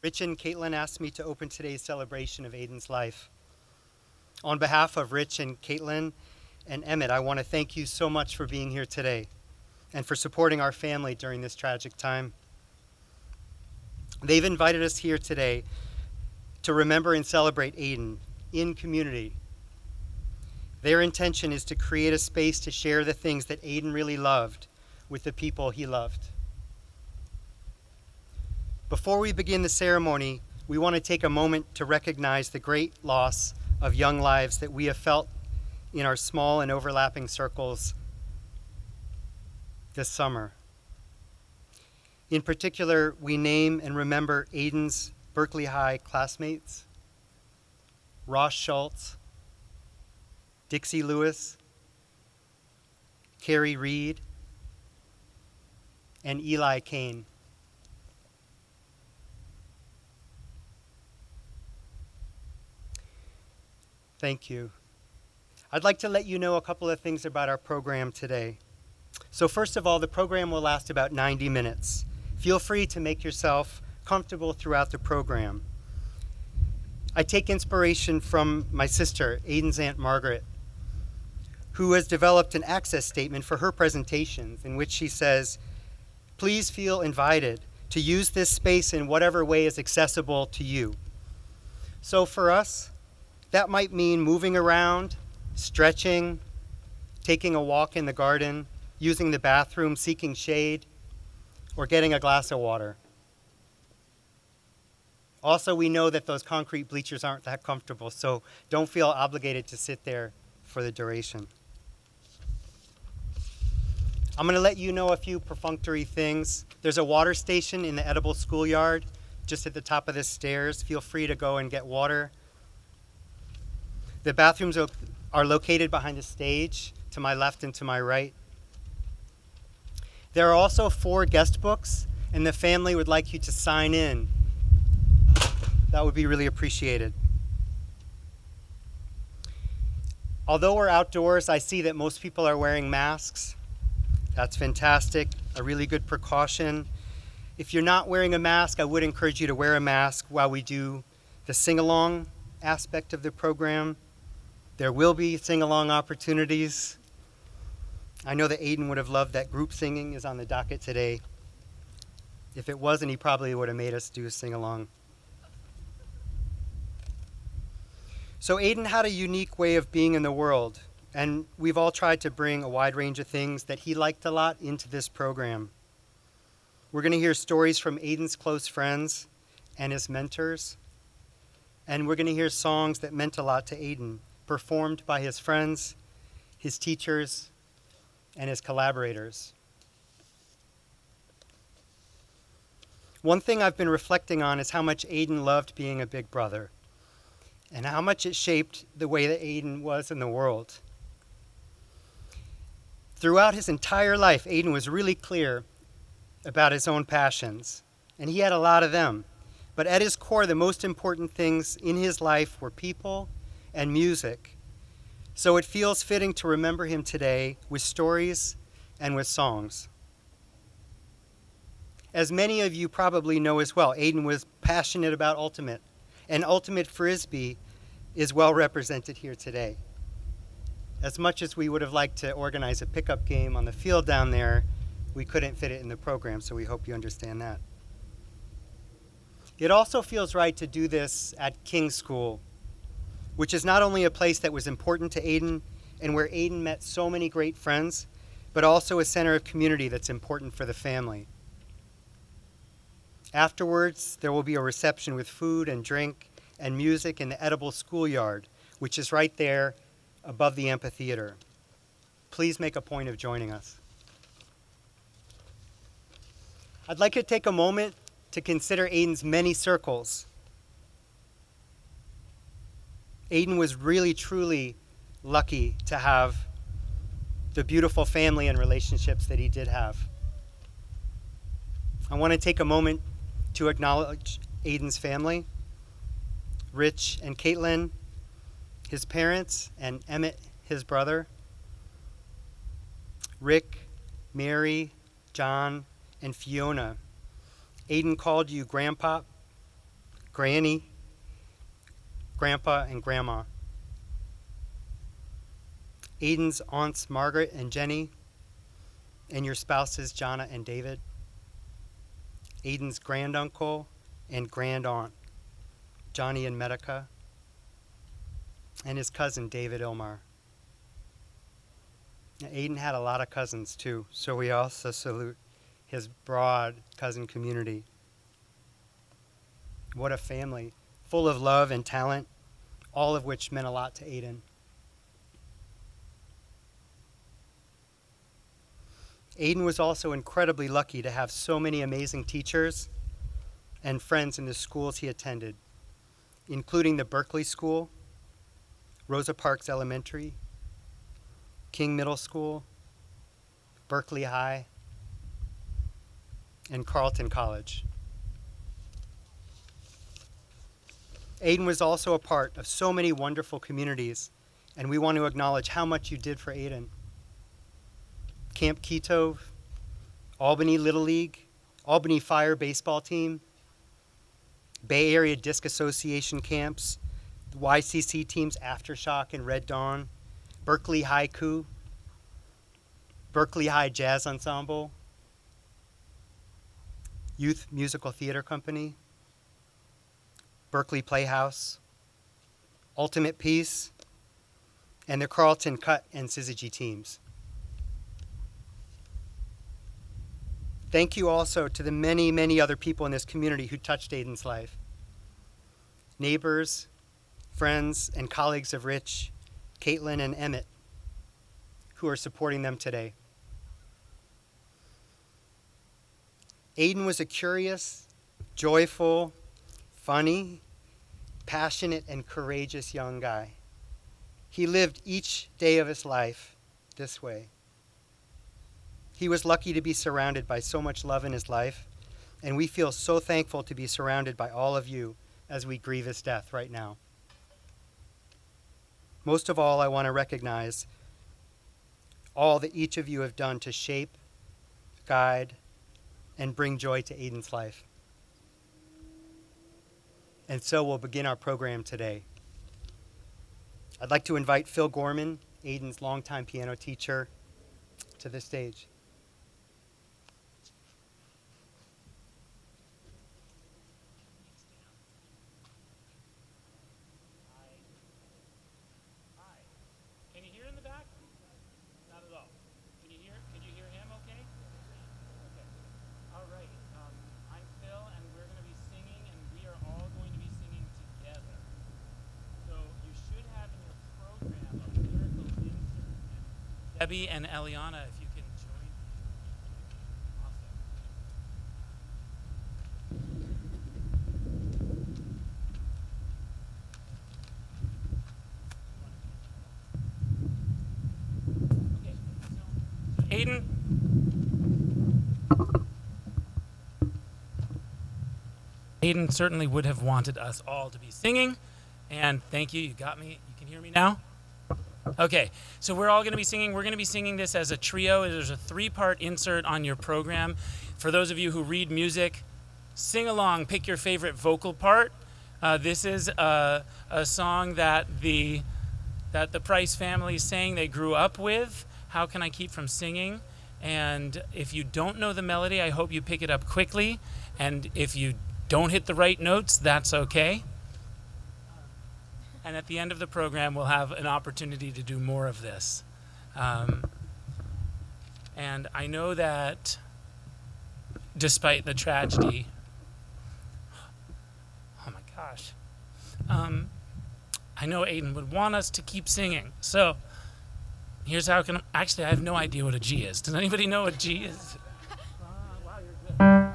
Rich and Caitlin asked me to open today's celebration of Aidan's life. On behalf of Rich and Caitlin and Emmett, I want to thank you so much for being here today and for supporting our family during this tragic time. They've invited us here today to remember and celebrate Aidan in community. Their intention is to create a space to share the things that Aidan really loved with the people he loved. Before we begin the ceremony, we want to take a moment to recognize the great loss of young lives that we have felt in our small and overlapping circles this summer. In particular, we name and remember Aidan's Berkeley High classmates, Ross Schultz, Dixie Lewis, Carrie Reed, and Eli Kane. Thank you. I'd like to let you know a couple of things about our program today. So first of all, the program will last about 90 minutes. Feel free to make yourself comfortable throughout the program. I take inspiration from my sister, Aidan's Aunt Margaret, who has developed an access statement for her presentations in which she says, please feel invited to use this space in whatever way is accessible to you. So for us, that might mean moving around, stretching, taking a walk in the garden, using the bathroom, seeking shade, or getting a glass of water. Also, we know that those concrete bleachers aren't that comfortable, so don't feel obligated to sit there for the duration. I'm going to let you know a few perfunctory things. There's a water station in the Edible Schoolyard just at the top of the stairs. Feel free to go and get water. The bathrooms are located behind the stage, to my left and to my right. There are also 4 guest books, and the family would like you to sign in. That would be really appreciated. Although we're outdoors, I see that most people are wearing masks. That's fantastic, a really good precaution. If you're not wearing a mask, I would encourage you to wear a mask while we do the sing-along aspect of the program. There will be sing-along opportunities. I know that Aidan would have loved that group singing is on the docket today. If it wasn't, he probably would have made us do a sing-along. So Aidan had a unique way of being in the world, and we've all tried to bring a wide range of things that he liked a lot into this program. We're going to hear stories from Aidan's close friends and his mentors, and we're going to hear songs that meant a lot to Aidan, performed by his friends, his teachers, and his collaborators. One thing I've been reflecting on is how much Aidan loved being a big brother and how much it shaped the way that Aidan was in the world. Throughout his entire life, Aidan was really clear about his own passions, and he had a lot of them. But at his core, the most important things in his life were people and music. So it feels fitting to remember him today with stories and with songs. As many of you probably know as well, Aidan was passionate about ultimate, and ultimate frisbee is well represented here today. As much as we would have liked to organize a pickup game on the field down there, we couldn't fit it in the program, so we hope you understand that. It also feels right to do this at King's School, which is not only a place that was important to Aidan and where Aidan met so many great friends, but also a center of community that's important for the family. Afterwards, there will be a reception with food and drink and music in the Edible Schoolyard, which is right there above the amphitheater. Please make a point of joining us. I'd like to take a moment to consider Aidan's many circles. Aidan was really, truly lucky to have the beautiful family and relationships that he did have. I want to take a moment to acknowledge Aidan's family, Rich and Caitlin, his parents, and Emmett, his brother, Rick, Mary, John, and Fiona. Aidan called you Grandpa, granny, grandpa, and grandma. Aidan's aunts Margaret and Jenny, and your spouses Jonna and David. Aidan's granduncle and grandaunt, Johnny and Medica, and his cousin David Ilmar. Now, Aidan had a lot of cousins too, so we also salute his broad cousin community. What a family, full of love and talent, all of which meant a lot to Aidan. Aidan was also incredibly lucky to have so many amazing teachers and friends in the schools he attended, including the Berkeley School, Rosa Parks Elementary, King Middle School, Berkeley High, and Carleton College. Aidan was also a part of so many wonderful communities, and we want to acknowledge how much you did for Aidan. Camp Keto, Albany Little League, Albany Fire baseball team, Bay Area Disc Association camps, the YCC teams Aftershock and Red Dawn, Berkeley Haiku, Berkeley High Jazz Ensemble, Youth Musical Theater Company, Berkeley Playhouse, Ultimate Peace, and the Carleton Cut and Syzygy teams. Thank you also to the many, many other people in this community who touched Aidan's life. Neighbors, friends, and colleagues of Rich, Caitlin, and Emmett, who are supporting them today. Aidan was a curious, joyful, funny, passionate, and courageous young guy. He lived each day of his life this way. He was lucky to be surrounded by so much love in his life, and we feel so thankful to be surrounded by all of you as we grieve his death right now. Most of all, I want to recognize all that each of you have done to shape, guide, and bring joy to Aidan's life. And so we'll begin our program today. I'd like to invite Phil Gorman, Aidan's longtime piano teacher, to the stage. Debbie and Eliana, if you can join. Awesome. Okay, so Aidan. Aidan certainly would have wanted us all to be singing, and thank you, you got me. You can hear me now? Okay, so we're all going to be singing. We're going to be singing this as a trio. There's a 3-part insert on your program. For those of you who read music, sing along, pick your favorite vocal part. This is a song that the Price family sang they grew up with. How can I keep from singing? And if you don't know the melody, I hope you pick it up quickly. And if you don't hit the right notes, that's okay. And at the end of the program, we'll have an opportunity to do more of this. And I know that despite the tragedy, oh my gosh, I know Aidan would want us to keep singing. So here's how actually I have no idea what a G is. Does anybody know what G is? Wow, you're good.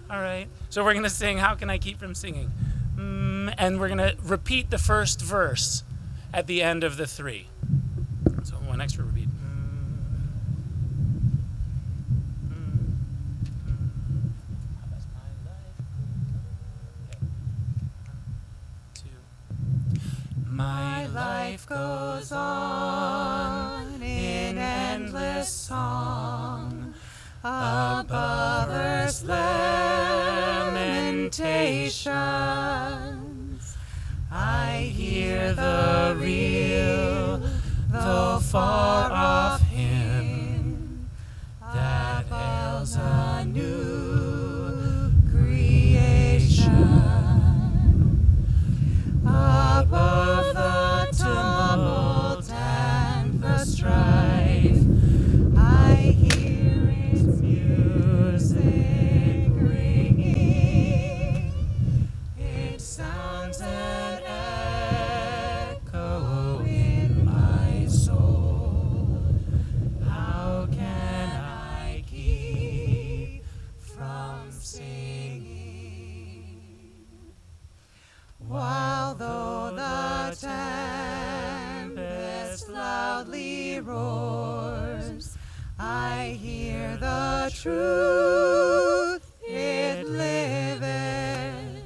All right, so we're gonna sing How Can I Keep From Singing? And we're going to repeat the first verse at the end of the 3. So one extra repeat. My life goes on in endless song above earth's lamentation. limitations. I hear the real, though far off hymn that hails a new creation. Above the tumult and the strife, I hear its music ringing. It sounds an echo in my soul. How can I keep from singing? While though the tempest loudly roars, I hear the truth, it liveth.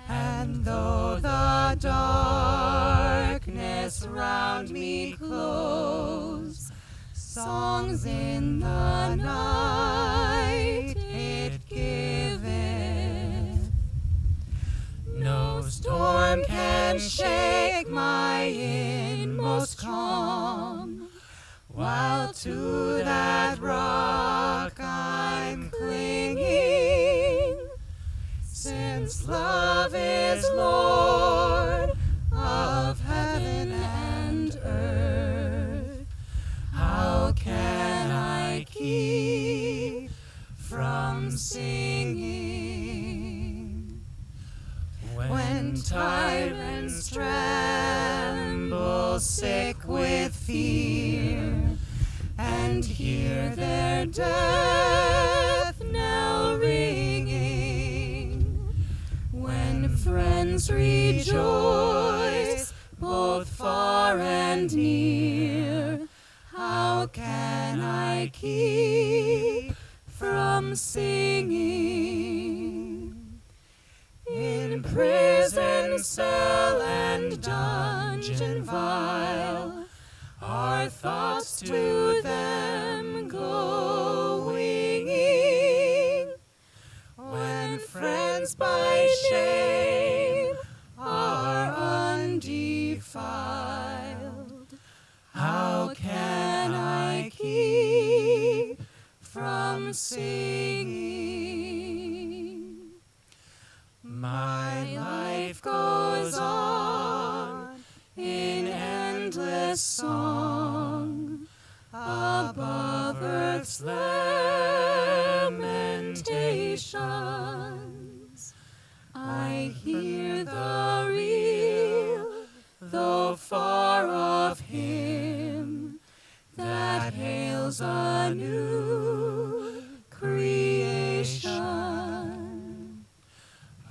And though the darkness round me close, songs in the night it giveth. No storm can shake my inmost calm, while to that rock I'm clinging. Since love is Lord of heaven and earth, how can I keep from singing? When tyrants tremble sick with fear, and hear their death knell ringing, when friends rejoice both far and near, how can I keep from singing? In prison cell and dungeon vile, our thoughts to them go winging. When friends by shame are undefiled, how can I keep from singing? My life goes on in endless song above earth's lamentations. I hear the real, though far off hymn that hails a new creation.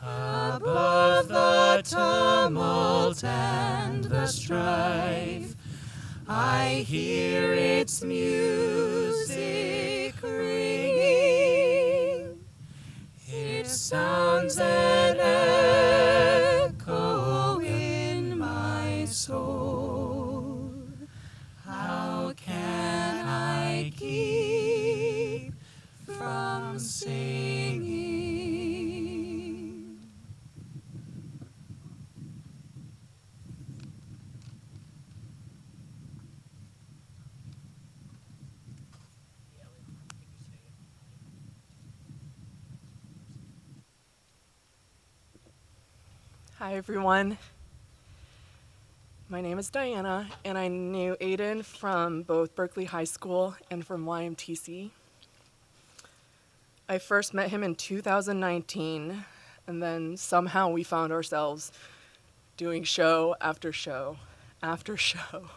Above the tumult and the strife, I hear its music ringing. It sounds an echo in my soul. How can I keep from singing? Hi everyone. My name is Diana, and I knew Aidan from both Berkeley High School and from YMTC. I first met him in 2019, and then somehow we found ourselves doing show after show after show.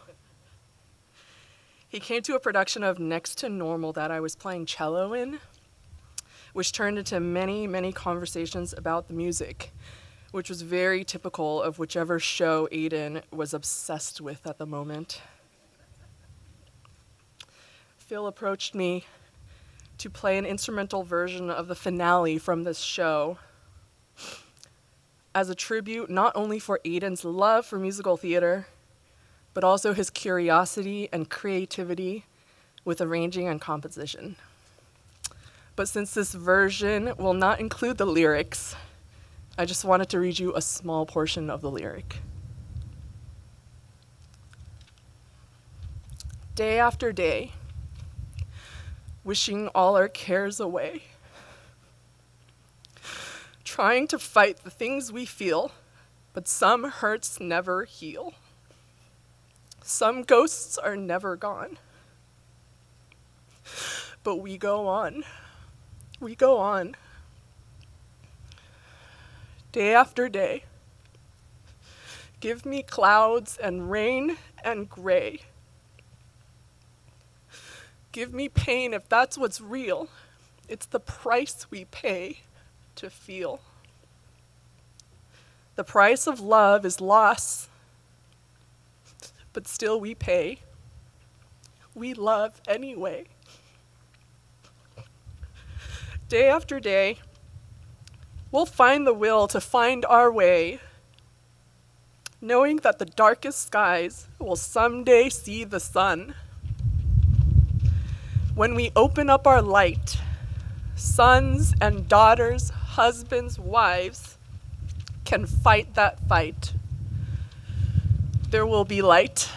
He came to a production of Next to Normal that I was playing cello in, which turned into many, many conversations about the music, which was very typical of whichever show Aidan was obsessed with at the moment. Phil approached me to play an instrumental version of the finale from this show as a tribute not only for Aidan's love for musical theater, but also his curiosity and creativity with arranging and composition. But since this version will not include the lyrics, I just wanted to read you a small portion of the lyric. Day after day, wishing all our cares away, trying to fight the things we feel, but some hurts never heal. Some ghosts are never gone. But we go on. We go on. Day after day. Give me clouds and rain and gray. Give me pain if that's what's real. It's the price we pay to feel. The price of love is loss, but still we pay. We love anyway. Day after day, we'll find the will to find our way, knowing that the darkest skies will someday see the sun. When we open up our light, sons and daughters, husbands, wives can fight that fight. There will be light.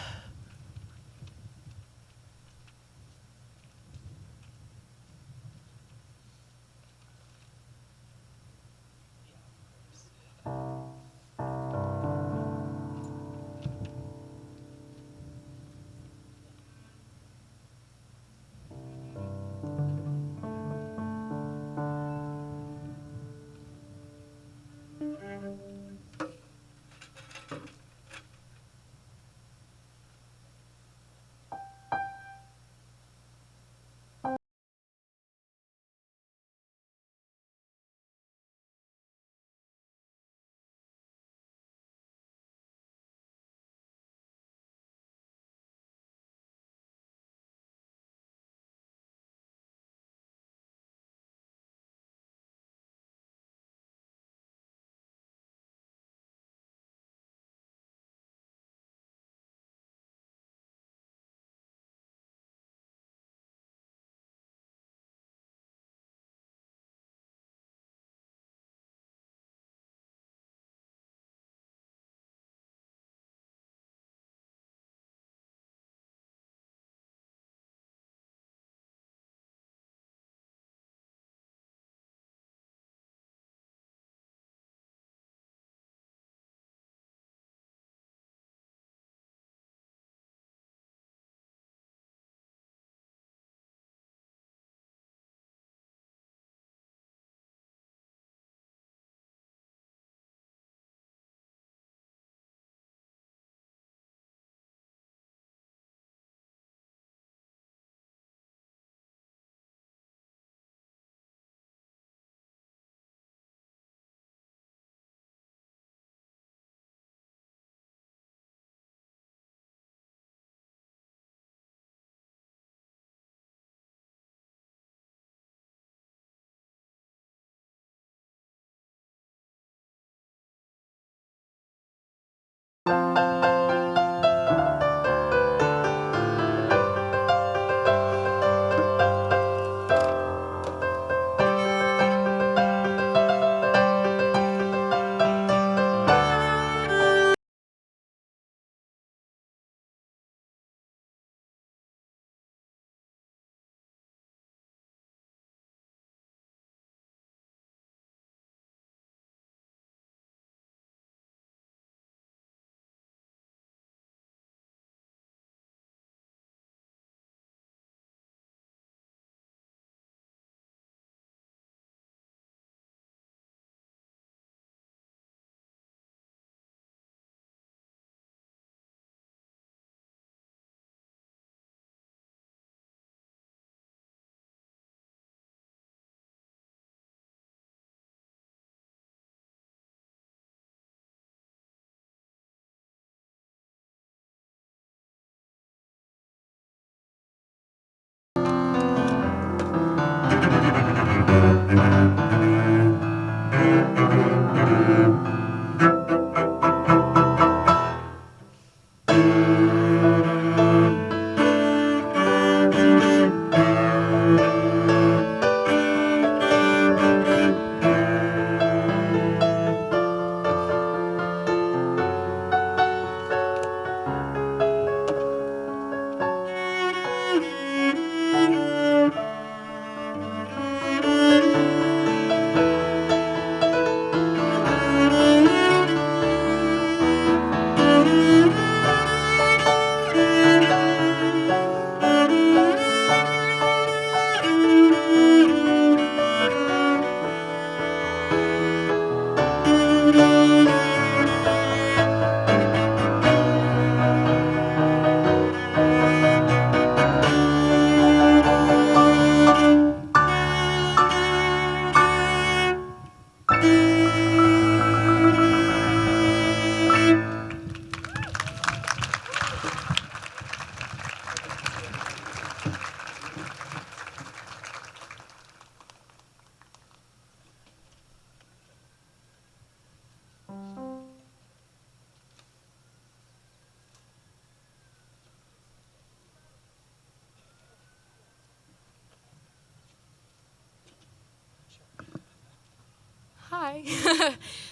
Hi.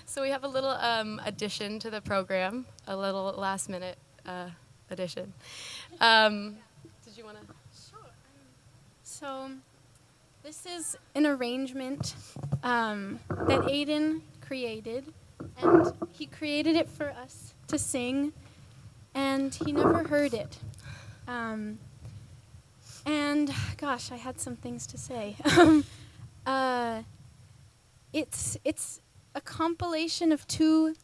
So we have a little addition to the program, a little last-minute addition. Did you want to? Sure. So this is an arrangement that Aidan created, and he created it for us to sing, and he never heard it. And gosh, I had some things to say. It's a compilation of 2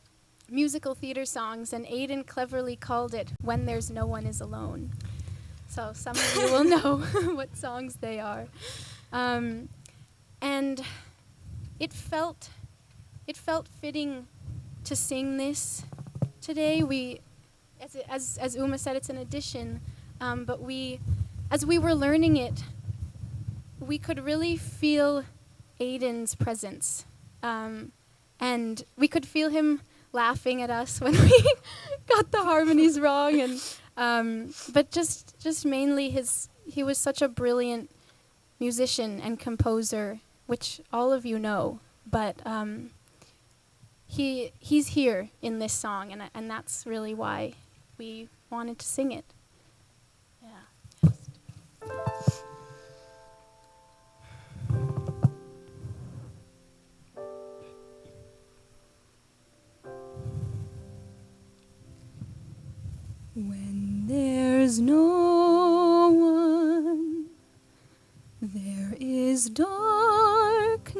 musical theater songs, and Aidan cleverly called it "When There's No One Is Alone." So some of you will know what songs they are. And it felt fitting to sing this today. We, as Uma said, it's an addition, but as we were learning it, we could really feel Aidan's presence, and we could feel him laughing at us when we got the harmonies wrong, and but just mainly he was such a brilliant musician and composer, which all of you know, but he's here in this song, and that's really why we wanted to sing it. Yeah. When there's no one, there is darkness.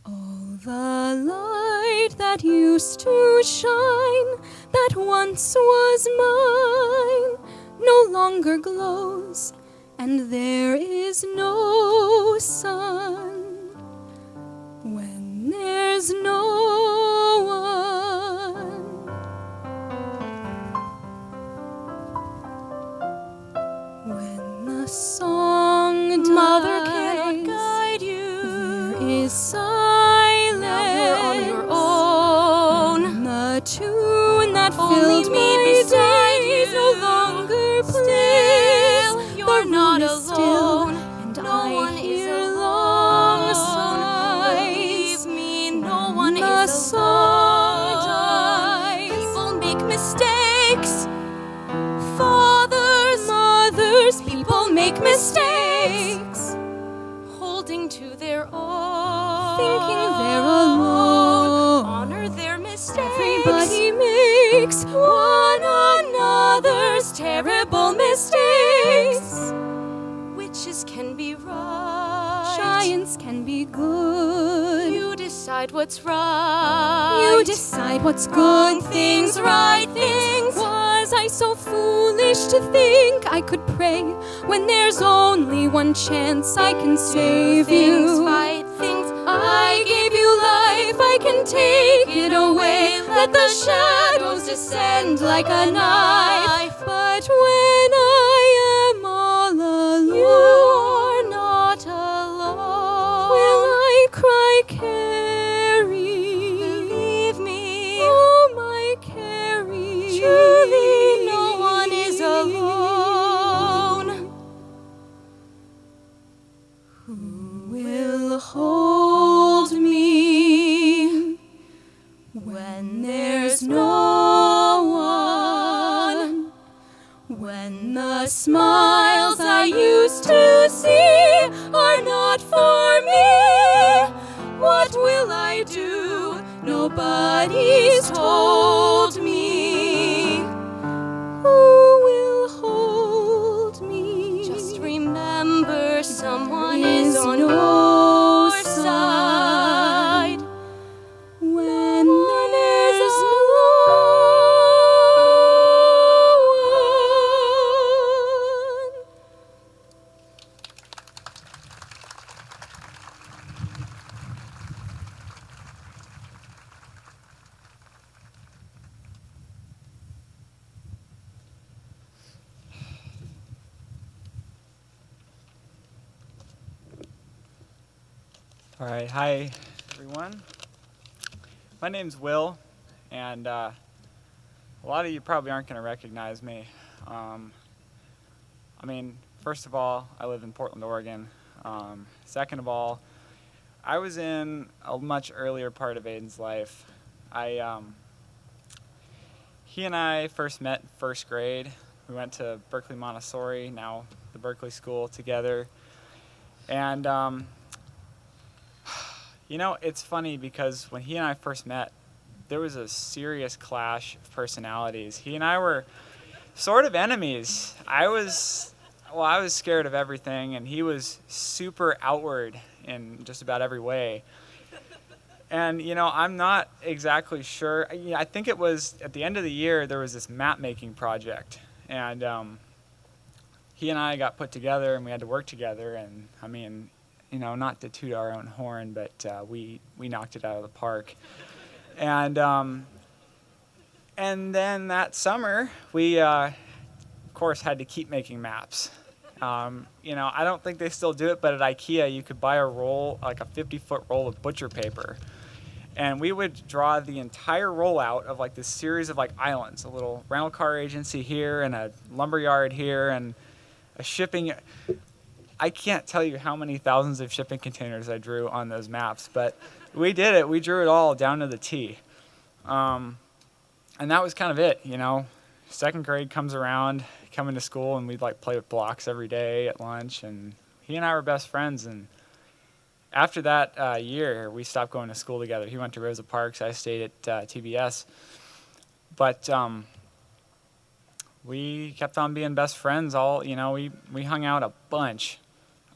All the light that used to shine, that once was mine, no longer glows, and there is no sun. When there's no one, when the song dies, Mother cannot guide you. there is silence. Now you're on your own. And the tune that Only filled me my beside days you. no longer plays. Still, you're The not room is still, alone. and No I one is hear alone. long Believe sighs. me, no one The is song alone. dies. People make mistakes. Fathers, Mothers, people make mistakes. Holding to their own. thinking they're alone. Honor their mistakes. Everybody makes one another's terrible mistakes. Witches can be right. Giants can be good. You decide what's right. You decide what's good things, right things. Was I so foolish to think I could pray when there's only one chance I can save Things, you? right things. I gave you life, I can take it away. Let the shadows descend like a knife. But when I am all alone, You're not alone. will I cry, Carrie? Believe me. Oh, my Carrie. Truly, no one is alone. Who will hold me when there's no one? When the smiles I used to see are not for me, what will I do? Nobody's told me. Who will hold me? Just remember, someone There is is on no your sun. side. When there's no one. All right, hi everyone. My name's Will, and a lot of you probably aren't going to recognize me. First of all, I live in Portland, Oregon. Second of all, I was in a much earlier part of Aidan's life. He and I first met in first grade. We went to Berkeley Montessori, now the Berkeley School, together. And, it's funny because when he and I first met, there was a serious clash of personalities. He and I were sort of enemies. I was scared of everything, and he was super outward in just about every way. And, I'm not exactly sure. I think it was at the end of the year, there was this map-making project. And he and I got put together, and we had to work together. And, not to toot our own horn, but we knocked it out of the park. And then that summer, we, of course, had to keep making maps. I don't think they still do it, but at IKEA, you could buy a roll, like a 50-foot roll of butcher paper. And we would draw the entire rollout of like this series of like islands, a little rental car agency here and a lumber yard here and a shipping. I can't tell you how many thousands of shipping containers I drew on those maps, but we did it. We drew it all down to the T. And that was kind of it, Second grade comes around, coming to school, and we'd like play with blocks every day at lunch. And he and I were best friends. And after that year, we stopped going to school together. He went to Rosa Parks. I stayed at TBS. But we kept on being best friends. We hung out a bunch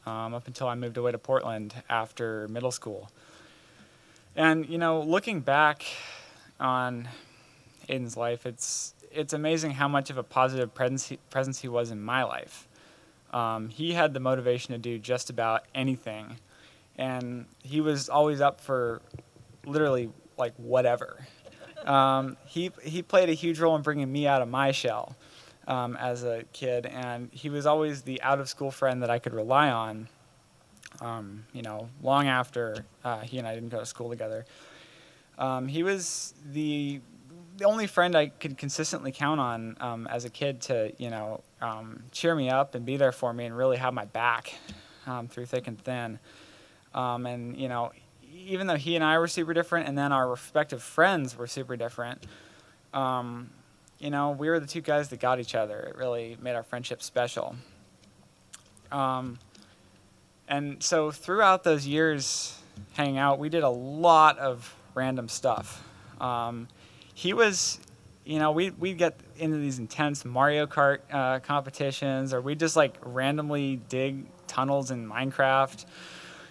up until I moved away to Portland after middle school. And, looking back on Aidan's life, it's amazing how much of a positive presence he was in my life. He had the motivation to do just about anything. And he was always up for literally like whatever. He played a huge role in bringing me out of my shell as a kid, and he was always the out-of-school friend that I could rely on. Long after he and I didn't go to school together. He was the only friend I could consistently count on as a kid to cheer me up and be there for me and really have my back through thick and thin. Even though he and I were super different, and then our respective friends were super different, we were the two guys that got each other. It really made our friendship special. And so throughout those years hanging out, we did a lot of random stuff. He was, we'd get into these intense Mario Kart competitions, or we'd just like randomly dig tunnels in Minecraft.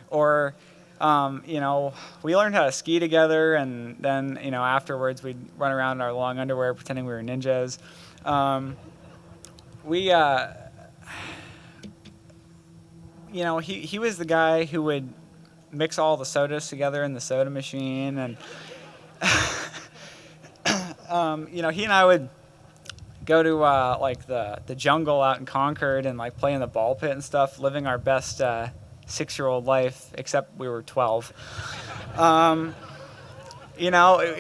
Or, we learned how to ski together, and then, afterwards we'd run around in our long underwear pretending we were ninjas. He was the guy who would mix all the sodas together in the soda machine, and, he and I would go to, the jungle out in Concord and, play in the ball pit and stuff, living our best, 6-year-old life, except we were 12. It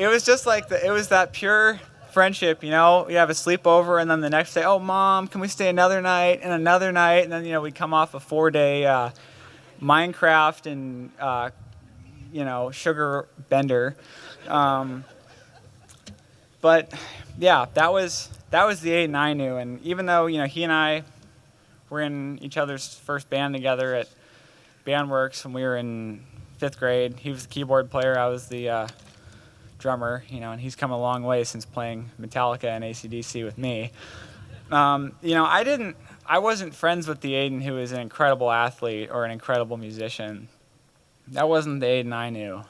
was just it was that pure friendship, you have a sleepover, and then the next day, oh, Mom, can we stay another night, and then, we'd come off a 4-day Minecraft and, sugar bender. But, yeah, that was the Aidan I knew, and even though, he and I were in each other's first band together at Bandworks when we were in 5th grade. He was the keyboard player, I was the drummer, and he's come a long way since playing Metallica and AC/DC with me. I wasn't friends with the Aidan who was an incredible athlete or an incredible musician. That wasn't the Aidan I knew.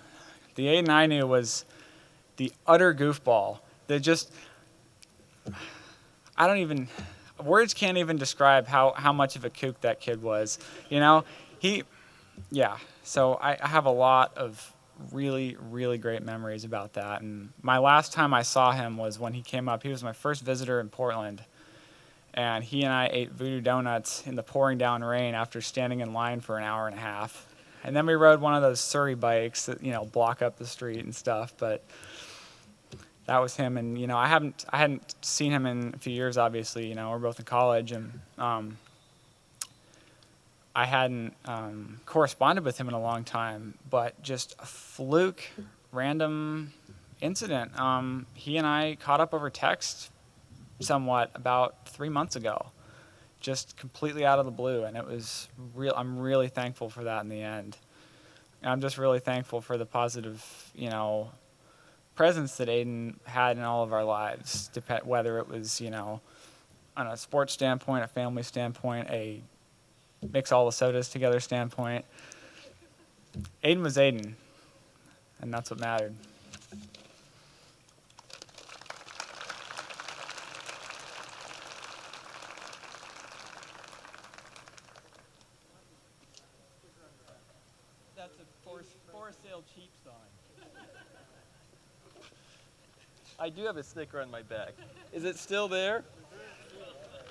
The Aidan I knew was the utter goofball that just, words can't even describe how much of a kook that kid was. So I have a lot of really, really great memories about that. And my last time I saw him was when he came up. He was my first visitor in Portland. And he and I ate voodoo donuts in the pouring down rain after standing in line for an hour and a half. And then we rode one of those Surrey bikes that, block up the street and stuff. But that was him. And, I hadn't seen him in a few years, obviously. We're both in college. And I hadn't corresponded with him in a long time, but just a fluke, random incident. He and I caught up over text somewhat about 3 months ago, just completely out of the blue, and it was real. I'm really thankful for that in the end. And I'm just really thankful for the positive, presence that Aidan had in all of our lives, whether it was, on a sports standpoint, a family standpoint, a mix all the sodas together standpoint. Aidan was Aidan, and that's what mattered. That's a for sale cheap sign. I do have a sticker on my back. Is it still there?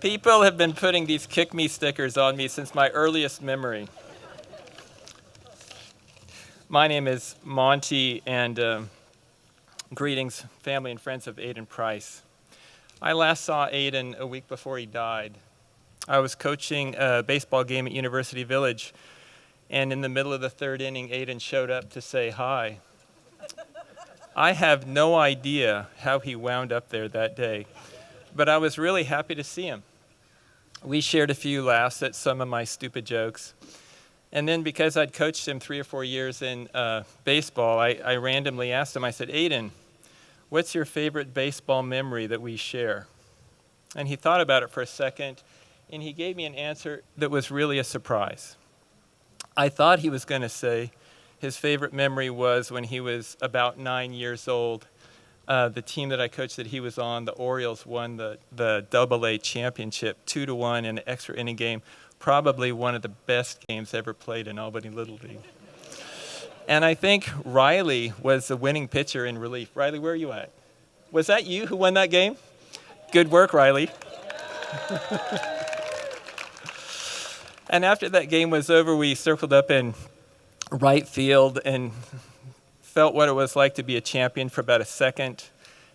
People have been putting these Kick Me stickers on me since my earliest memory. My name is Monty, and greetings, family and friends of Aidan Price. I last saw Aidan a week before he died. I was coaching a baseball game at University Village, and in the middle of the third inning, Aidan showed up to say hi. I have no idea how he wound up there that day, but I was really happy to see him. We shared a few laughs at some of my stupid jokes. And then because I'd coached him 3 or 4 years in baseball, I randomly asked him, I said, Aidan, what's your favorite baseball memory that we share? And he thought about it for a second, and he gave me an answer that was really a surprise. I thought he was going to say his favorite memory was when he was about 9 years old. The team that I coached that he was on, the Orioles, won the AA championship 2-1 in an extra inning game, probably one of the best games ever played in Albany Little League. And I think Riley was the winning pitcher in relief. Riley, where are you at? Was that you who won that game? Good work, Riley. And after that game was over, we circled up in right field and felt what it was like to be a champion for about a second.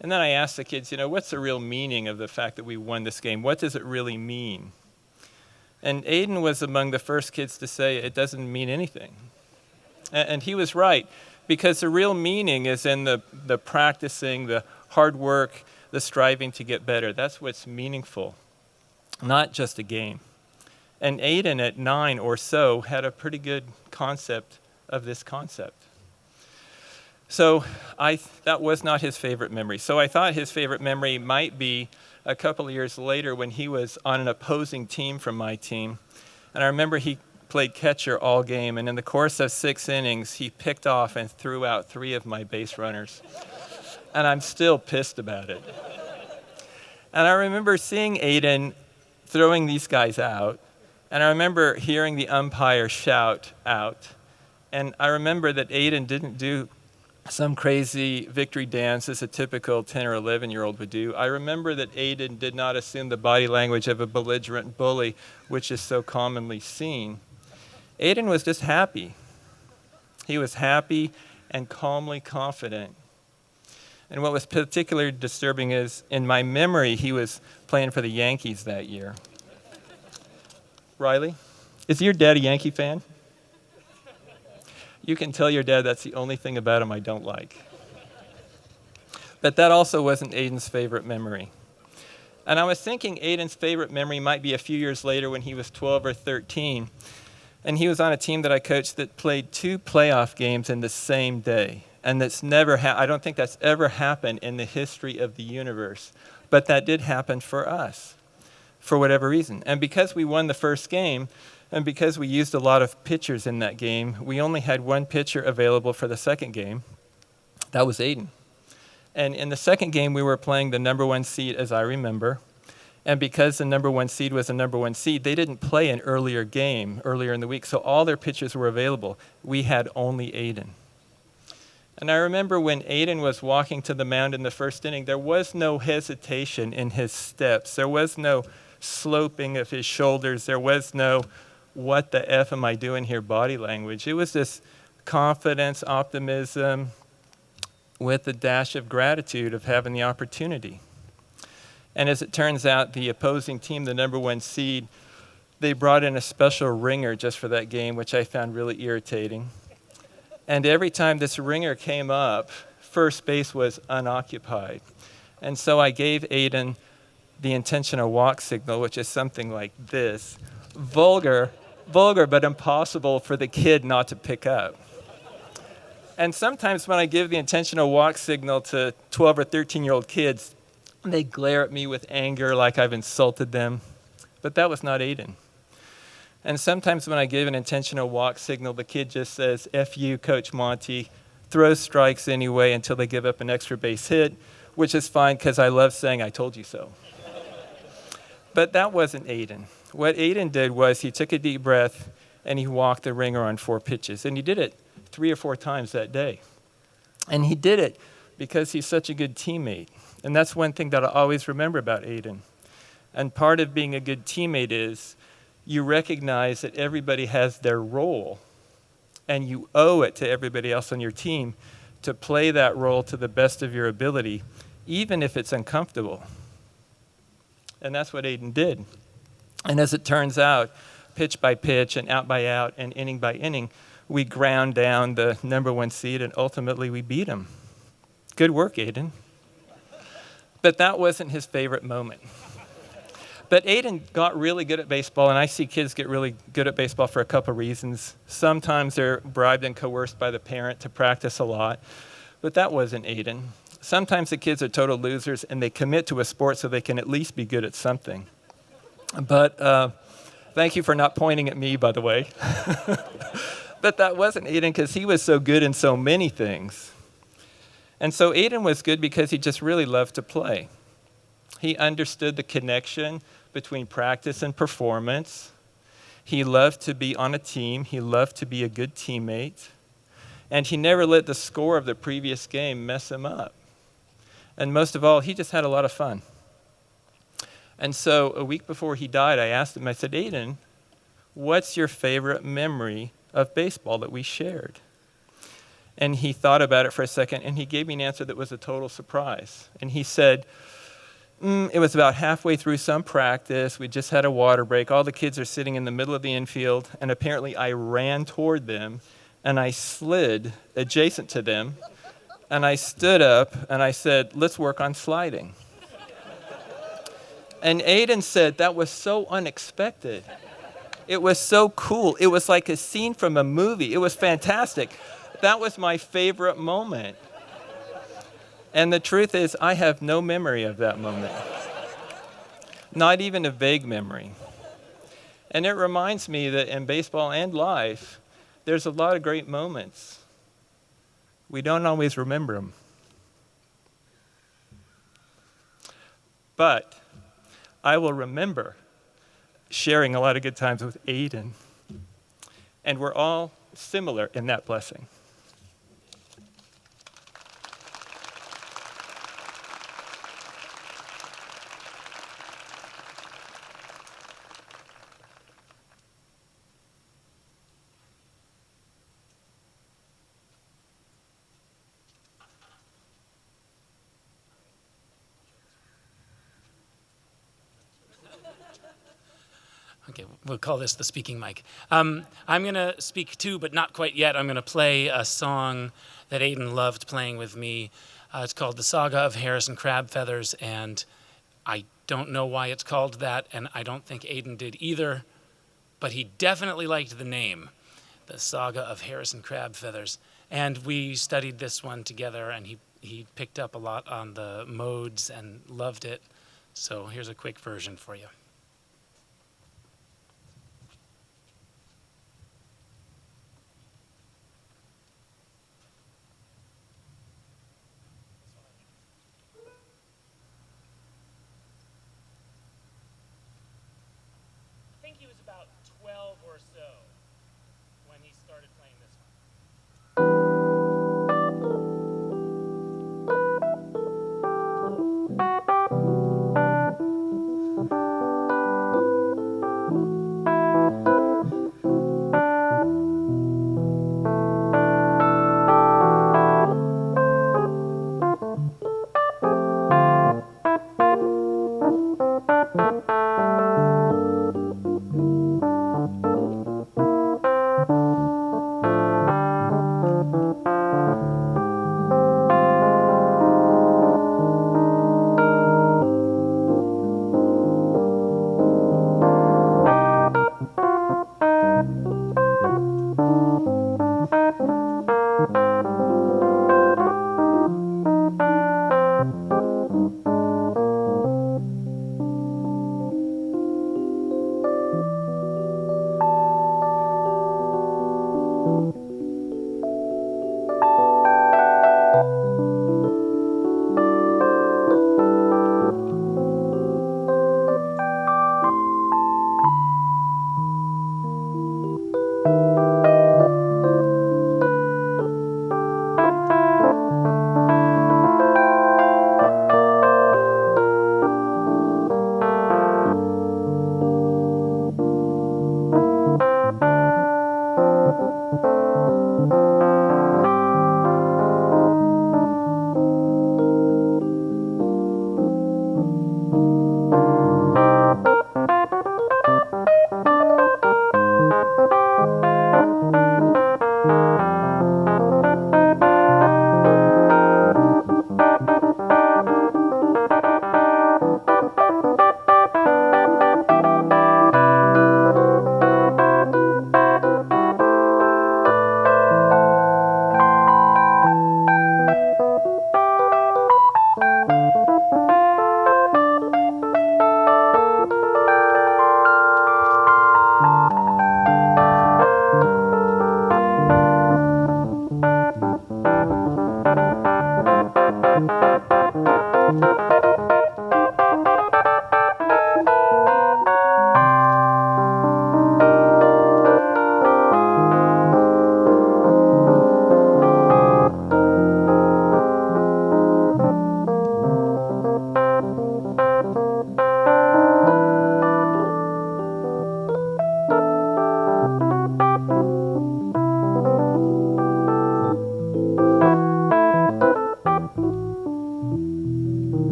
And then I asked the kids, what's the real meaning of the fact that we won this game? What does it really mean? And Aidan was among the first kids to say it doesn't mean anything. And he was right, because the real meaning is in the practicing, the hard work, the striving to get better. That's what's meaningful, not just a game. And Aidan at 9 or so had a pretty good concept of this concept. So that was not his favorite memory. So I thought his favorite memory might be a couple of years later when he was on an opposing team from my team. And I remember he played catcher all game, and in the course of 6 innings, he picked off and threw out 3 of my base runners. And I'm still pissed about it. And I remember seeing Aidan throwing these guys out, and I remember hearing the umpire shout out. And I remember that Aidan didn't do some crazy victory dance as a typical 10 or 11-year-old would do. I remember that Aidan did not assume the body language of a belligerent bully, which is so commonly seen. Aidan was just happy. He was happy and calmly confident. And what was particularly disturbing is, in my memory, he was playing for the Yankees that year. Riley, is your dad a Yankee fan? You can tell your dad that's the only thing about him I don't like. But that also wasn't Aidan's favorite memory. And I was thinking Aidan's favorite memory might be a few years later when he was 12 or 13. And he was on a team that I coached that played 2 playoff games in the same day. And that's never I don't think that's ever happened in the history of the universe. But that did happen for us, for whatever reason. And because we won the first game, and because we used a lot of pitchers in that game, we only had 1 pitcher available for the second game. That was Aidan. And in the second game, we were playing the number 1 seed, as I remember. And because the number 1 seed was the number 1 seed, they didn't play an earlier game earlier in the week, so all their pitchers were available. We had only Aidan. And I remember when Aidan was walking to the mound in the first inning, there was no hesitation in his steps. There was no sloping of his shoulders. There was no, what the F am I doing here, body language. It was this confidence, optimism, with a dash of gratitude of having the opportunity. And as it turns out, the opposing team, the number 1 seed, they brought in a special ringer just for that game, which I found really irritating. And every time this ringer came up, first base was unoccupied. And so I gave Aidan the intentional walk signal, which is something like this. Vulgar, but impossible for the kid not to pick up. And sometimes when I give the intentional walk signal to 12 or 13-year-old kids, they glare at me with anger like I've insulted them. But that was not Aidan. And sometimes when I give an intentional walk signal, the kid just says, F you, Coach Monty, throws strikes anyway until they give up an extra base hit, which is fine because I love saying I told you so. But that wasn't Aidan. What Aidan did was he took a deep breath and he walked the ringer on 4 pitches. And he did it 3 or 4 times that day. And he did it because he's such a good teammate. And that's one thing that I always remember about Aidan. And part of being a good teammate is you recognize that everybody has their role, and you owe it to everybody else on your team to play that role to the best of your ability, even if it's uncomfortable. And that's what Aidan did. And as it turns out, pitch by pitch and out by out and inning by inning, we ground down the number 1 seed, and ultimately we beat him. Good work, Aidan. But that wasn't his favorite moment. But Aidan got really good at baseball, and I see kids get really good at baseball for a couple reasons. Sometimes they're bribed and coerced by the parent to practice a lot, but that wasn't Aidan. Sometimes the kids are total losers, and they commit to a sport so they can at least be good at something. But thank you for not pointing at me, by the way. But that wasn't Aidan because he was so good in so many things. And so Aidan was good because he just really loved to play. He understood the connection between practice and performance. He loved to be on a team. He loved to be a good teammate. And he never let the score of the previous game mess him up. And most of all, he just had a lot of fun. And so a week before he died, I asked him, I said, Aidan, what's your favorite memory of baseball that we shared? And he thought about it for a second, and he gave me an answer that was a total surprise. And he said, it was about halfway through some practice. We just had a water break. All the kids are sitting in the middle of the infield, and apparently I ran toward them, and I slid adjacent to them, and I stood up, and I said, let's work on sliding. And Aidan said, that was so unexpected. It was so cool. It was like a scene from a movie. It was fantastic. That was my favorite moment. And the truth is, I have no memory of that moment. Not even a vague memory. And it reminds me that in baseball and life, there's a lot of great moments. We don't always remember them. But I will remember sharing a lot of good times with Aidan. And we're all similar in that blessing. Okay, we'll call this the speaking mic. I'm going to speak too, but not quite yet. I'm going to play a song that Aidan loved playing with me. It's called The Saga of Harrison Crab Feathers, and I don't know why it's called that, and I don't think Aidan did either, but he definitely liked the name, The Saga of Harrison Crab Feathers. And we studied this one together, and he picked up a lot on the modes and loved it. So here's a quick version for you. I think he was about 12 or so when he started playing this one.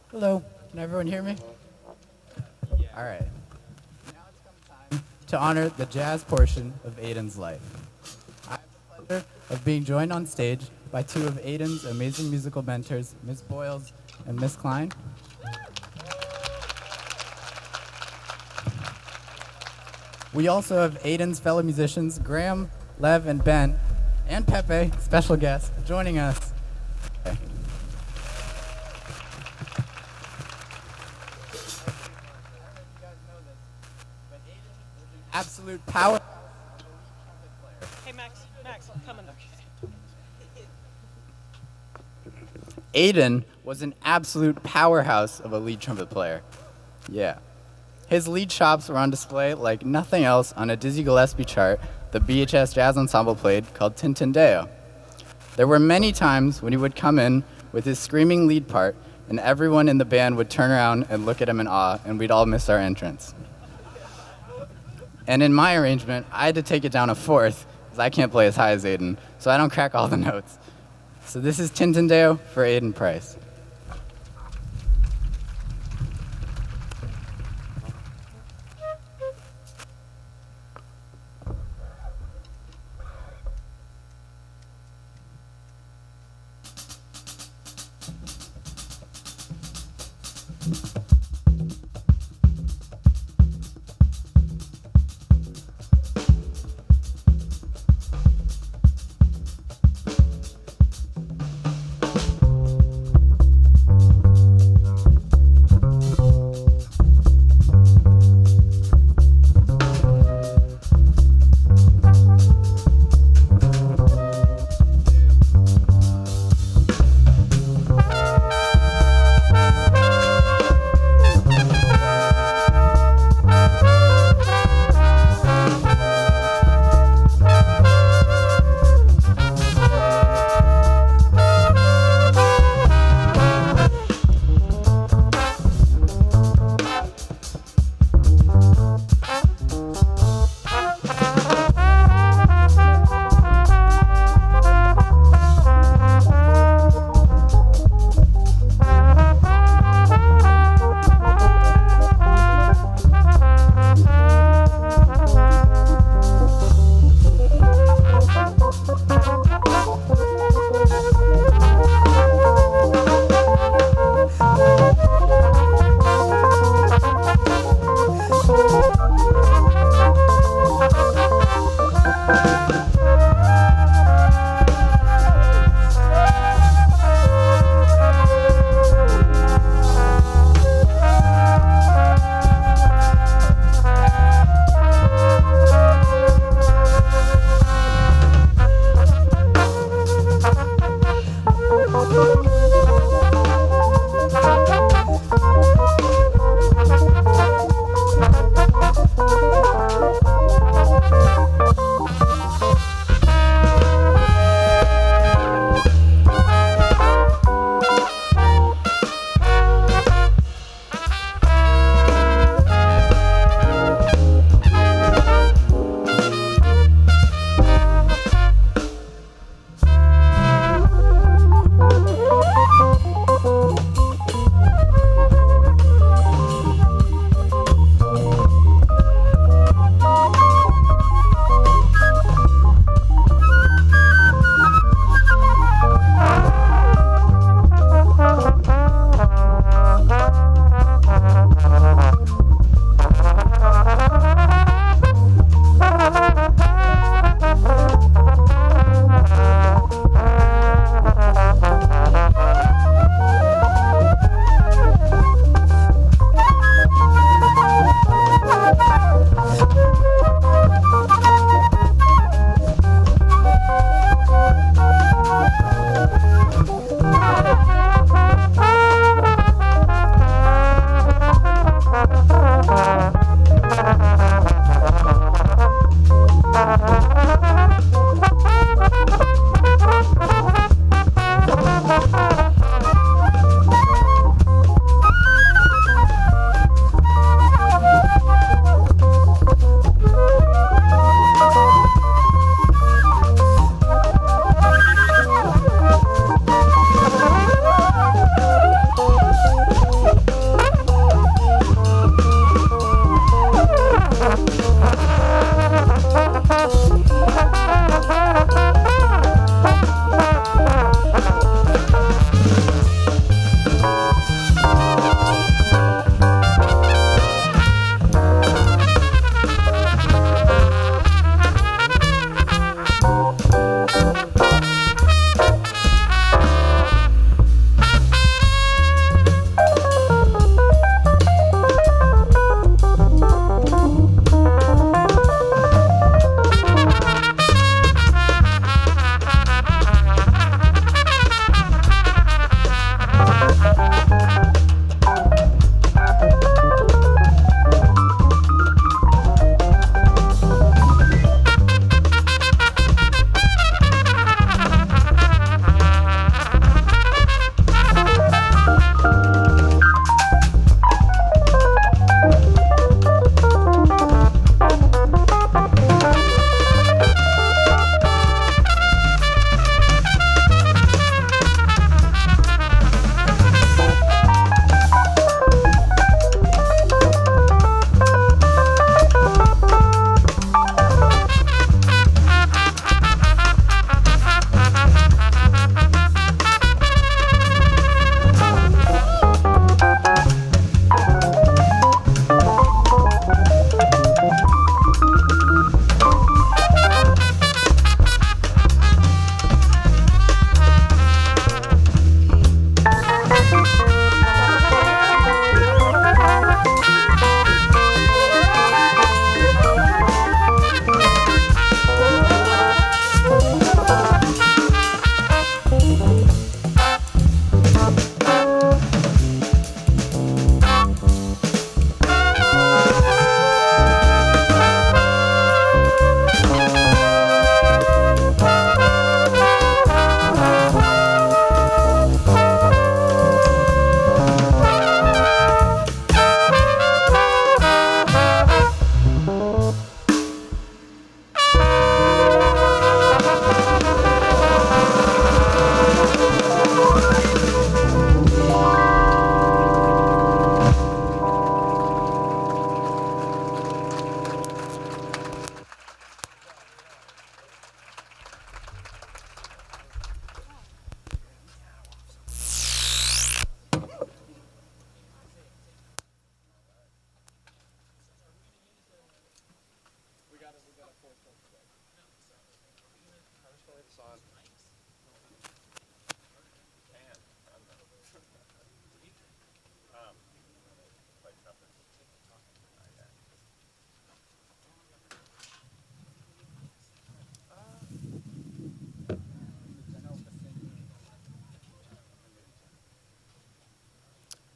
Hello, can everyone hear me? All right. Now it's come time to honor the jazz portion of Aidan's life. I have the pleasure of being joined on stage by two of Aidan's amazing musical mentors, Ms. Boyles and Miss Klein. We also have Aidan's fellow musicians, Graham, Lev, and Ben, and Pepe, special guest, joining us. Okay. Absolute power. Hey, Max, come in. Aidan was an absolute powerhouse of a lead trumpet player. Yeah. His lead chops were on display like nothing else on a Dizzy Gillespie chart the BHS Jazz Ensemble played called Tintindeo. There were many times when he would come in with his screaming lead part, and everyone in the band would turn around and look at him in awe, and we'd all miss our entrance. And in my arrangement, I had to take it down a fourth, because I can't play as high as Aidan, so I don't crack all the notes. So this is Tintindeo for Aidan Price.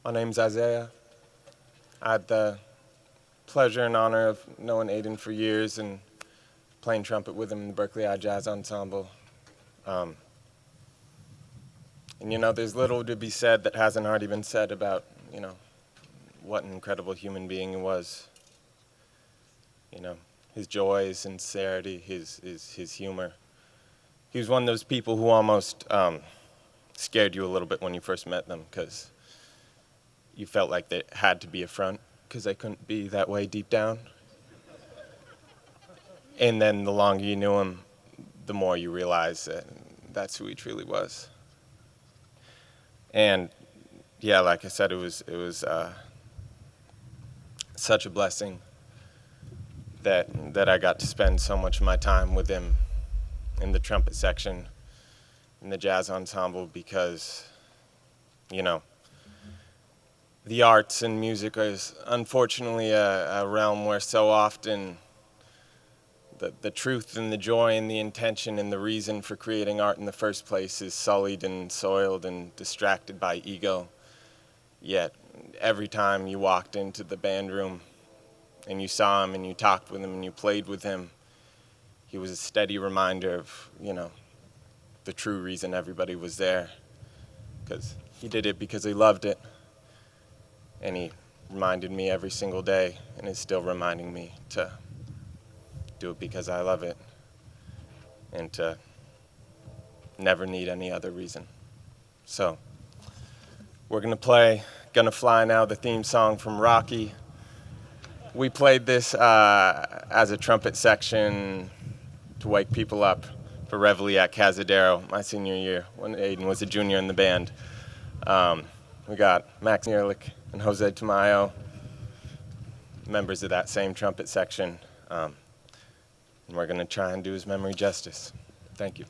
My name's Isaiah. I had the pleasure and honor of knowing Aidan for years and playing trumpet with him in the Berkeley High Jazz Ensemble. And you know, there's little to be said that hasn't already been said about, you know, what an incredible human being he was. You know, his joy, his sincerity, his humor. He was one of those people who almost scared you a little bit when you first met them, because you felt like they had to be a front, because they couldn't be that way deep down. And then the longer you knew him, the more you realized that that's who he truly was. And yeah, like I said, it was such a blessing that I got to spend so much of my time with him in the trumpet section, in the jazz ensemble, because, you know, the arts and music is unfortunately a realm where so often the truth and the joy and the intention and the reason for creating art in the first place is sullied and soiled and distracted by ego. Yet every time you walked into the band room and you saw him and you talked with him and you played with him, he was a steady reminder of, you know, the true reason everybody was there. Because he did it because he loved it. And he reminded me every single day, and is still reminding me to do it because I love it, and to never need any other reason. So we're gonna fly now, the theme song from Rocky. We played this as a trumpet section to wake people up for Reveille at Cazadero my senior year when Aidan was a junior in the band. We got Max Nierlich and Jose Tamayo, members of that same trumpet section. And we're going to try and do his memory justice. Thank you.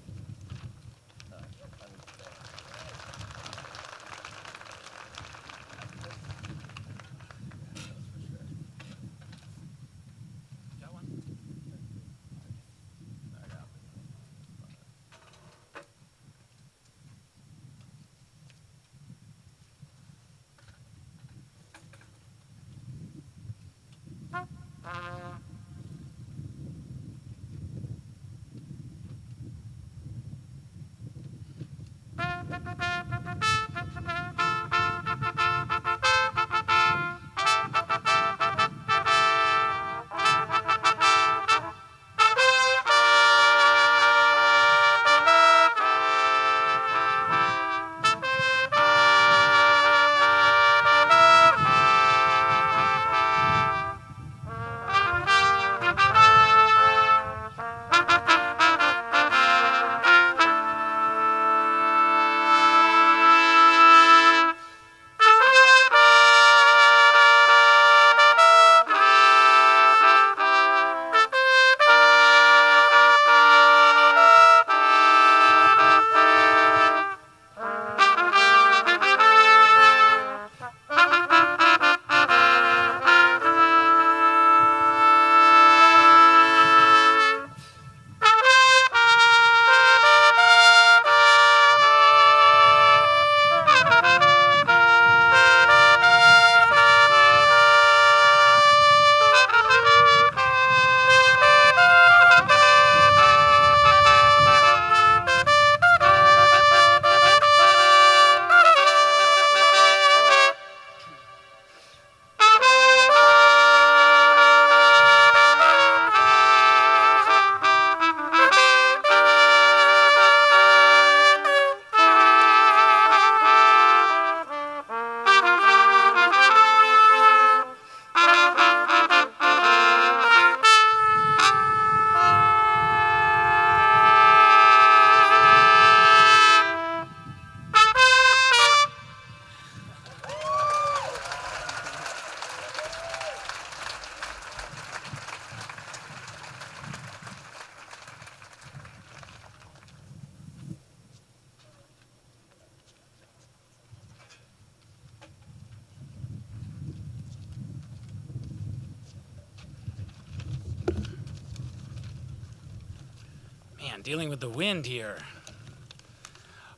Man, dealing with the wind here.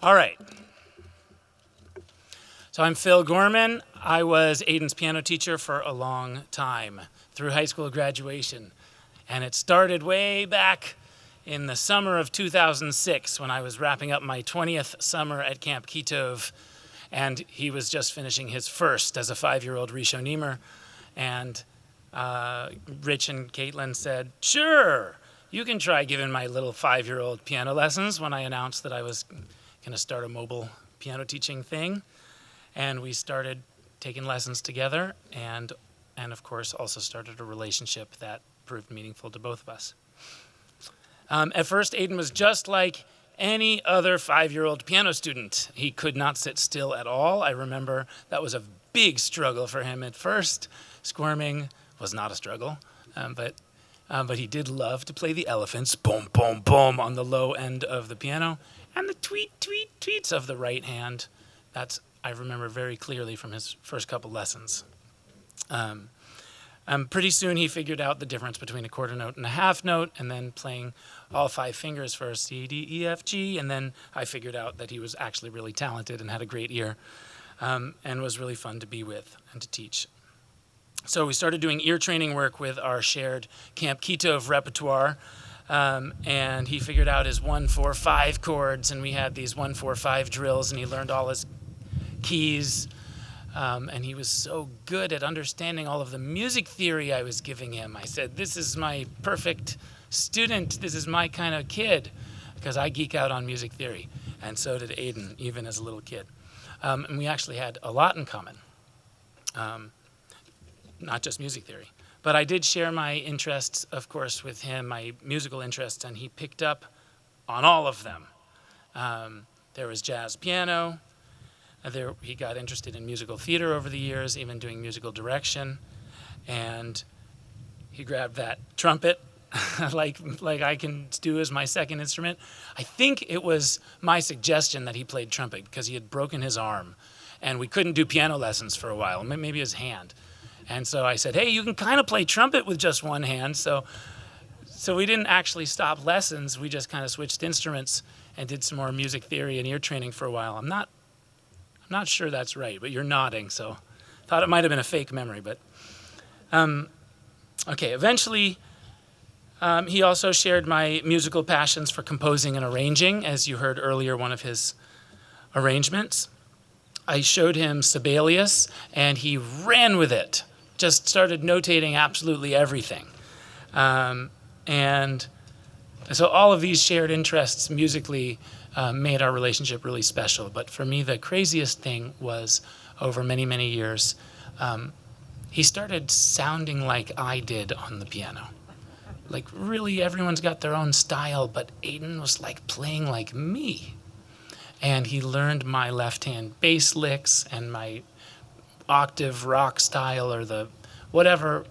All right. So I'm Phil Gorman. I was Aidan's piano teacher for a long time, through high school graduation. And it started way back in the summer of 2006 when I was wrapping up my 20th summer at Camp Kitov. And he was just finishing his first as a 5-year-old Rishonim. And Rich and Caitlin said, sure, you can try giving my little 5-year-old piano lessons, when I announced that I was going to start a mobile piano teaching thing. And we started taking lessons together, and of course also started a relationship that proved meaningful to both of us. At first, Aidan was just like any other 5-year-old piano student. He could not sit still at all. I remember that was a big struggle for him at first. Squirming was not a struggle, but he did love to play the elephants, boom, boom, boom, on the low end of the piano, and the tweet, tweet, tweets of the right hand. That's, I remember very clearly from his first couple lessons. Pretty soon he figured out the difference between a quarter note and a half note, and then playing all 5 fingers for C, D, E, F, G, and then I figured out that he was actually really talented and had a great ear, and was really fun to be with and to teach. So we started doing ear training work with our shared Camp Kitov repertoire, and he figured out his 1-4-5 chords, and we had these 1-4-5 drills, and he learned all his keys, and he was so good at understanding all of the music theory I was giving him. I said, this is my perfect student, this is my kind of kid, because I geek out on music theory, and so did Aidan, even as a little kid. And we actually had a lot in common, not just music theory. But I did share my interests, of course, with him, my musical interests, and he picked up on all of them. There was jazz piano. He got interested in musical theater over the years, even doing musical direction. And he grabbed that trumpet, like I can do as my second instrument. I think it was my suggestion that he played trumpet because he had broken his arm. And we couldn't do piano lessons for a while, maybe his hand. And so I said, hey, you can kind of play trumpet with just one hand. So we didn't actually stop lessons. We just kind of switched instruments and did some more music theory and ear training for a while. I'm not sure that's right, but you're nodding, so thought it might have been a fake memory. But okay, eventually he also shared my musical passions for composing and arranging, as you heard earlier, one of his arrangements. I showed him Sibelius, and he ran with it. Just started notating absolutely everything. And so all of these shared interests musically made our relationship really special. But for me, the craziest thing was, over many, many years, he started sounding like I did on the piano. Like, really, everyone's got their own style, but Aidan was like playing like me. And he learned my left-hand bass licks and my octave rock style, or the whatever.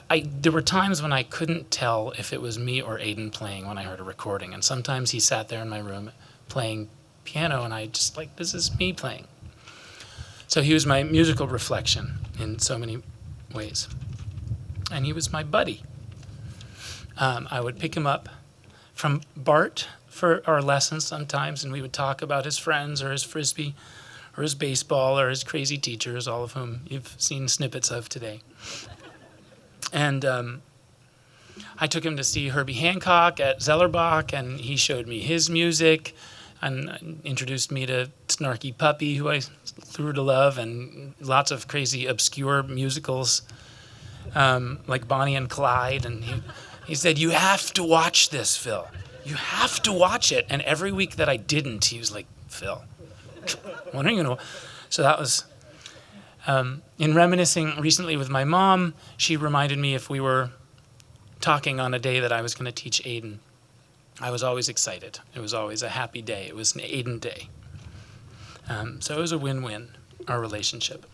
There were times when I couldn't tell if it was me or Aidan playing when I heard a recording. And sometimes he sat there in my room playing piano, and I just like, this is me playing. So he was my musical reflection in so many ways. And he was my buddy. I would pick him up from Bart for our lessons sometimes, and we would talk about his friends or his frisbee or his baseball or his crazy teachers, all of whom you've seen snippets of today. And I took him to see Herbie Hancock at Zellerbach, and he showed me his music and introduced me to Snarky Puppy, who I grew to love, and lots of crazy obscure musicals like Bonnie and Clyde. And he said, you have to watch this, Phil. You have to watch it. And every week that I didn't, he was like, Phil, when are you going to? So that was, in reminiscing recently with my mom, she reminded me if we were talking on a day that I was going to teach Aidan, I was always excited. It was always a happy day. It was an Aidan day. So it was a win-win, our relationship.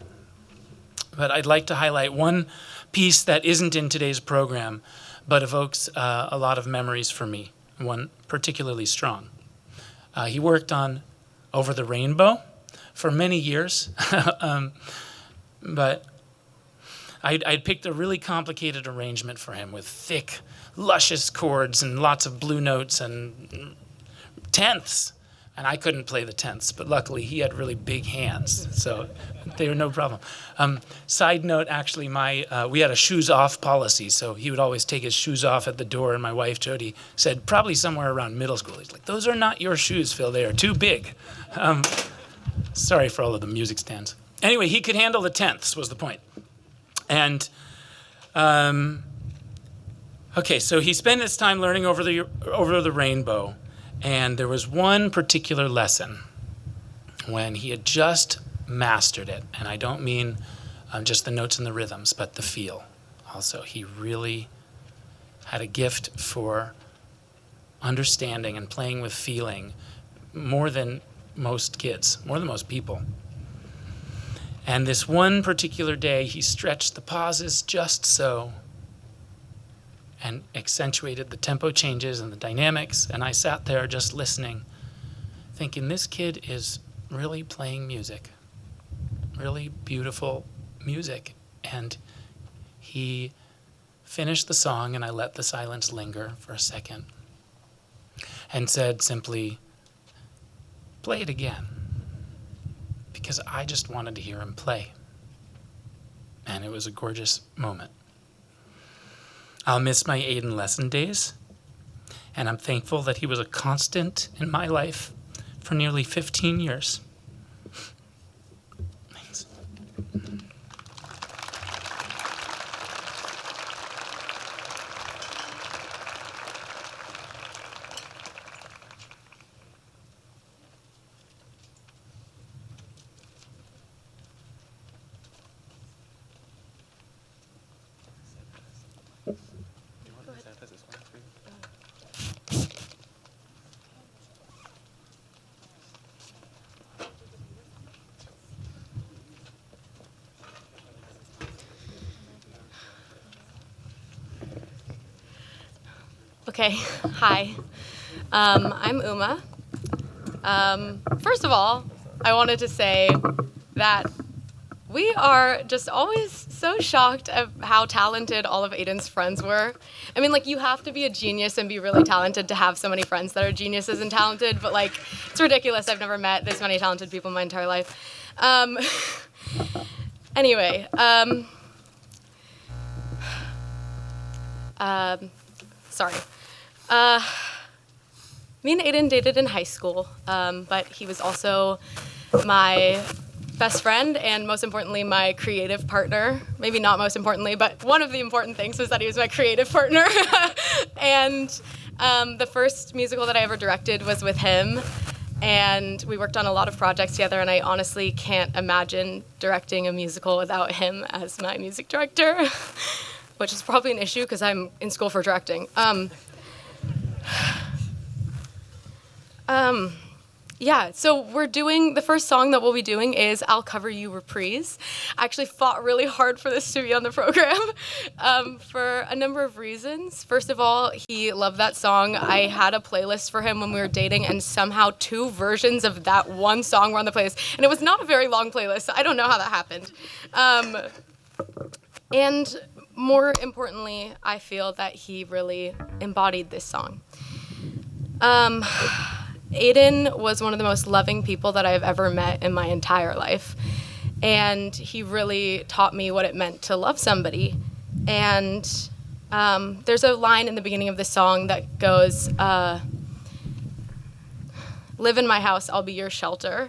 But I'd like to highlight one piece that isn't in today's program, but evokes a lot of memories for me, one particularly strong. He worked on Over the Rainbow for many years, but I'd picked a really complicated arrangement for him with thick, luscious chords and lots of blue notes and tenths. And I couldn't play the tenths, but luckily he had really big hands, so they were no problem. Side note, actually, we had a shoes off policy, so he would always take his shoes off at the door, and my wife, Jody, said probably somewhere around middle school. He's like, those are not your shoes, Phil, they are too big. Sorry for all of the music stands. Anyway, he could handle the tenths was the point. And, okay, so he spent his time learning over the rainbow. And there was one particular lesson when he had just mastered it. And I don't mean just the notes and the rhythms, but the feel also. He really had a gift for understanding and playing with feeling more than most kids, more than most people. And this one particular day, he stretched the pauses just so and accentuated the tempo changes and the dynamics. And I sat there just listening, thinking this kid is really playing music, really beautiful music. And he finished the song, and I let the silence linger for a second and said simply, play it again, because I just wanted to hear him play. And it was a gorgeous moment. I'll miss my Aidan lesson days, and I'm thankful that he was a constant in my life for nearly 15 years. Thanks. Okay, hi. I'm Uma. First of all, I wanted to say that we are just always so shocked at how talented all of Aidan's friends were. I mean, like, you have to be a genius and be really talented to have so many friends that are geniuses and talented, but, like, it's ridiculous. I've never met this many talented people in my entire life. Anyway, sorry. Me and Aidan dated in high school, but he was also my best friend and, most importantly, my creative partner. Maybe not most importantly, but one of the important things was that he was my creative partner. And the first musical that I ever directed was with him, and we worked on a lot of projects together, and I honestly can't imagine directing a musical without him as my music director, which is probably an issue because I'm in school for directing. Yeah, so the first song that we'll be doing is I'll Cover You Reprise. I actually fought really hard for this to be on the program for a number of reasons. First of all, he loved that song. I had a playlist for him when we were dating, and somehow 2 versions of that one song were on the playlist. And it was not a very long playlist, so I don't know how that happened. And more importantly, I feel that he really embodied this song. Aidan was one of the most loving people that I've ever met in my entire life. And he really taught me what it meant to love somebody. And there's a line in the beginning of the song that goes, live in my house, I'll be your shelter.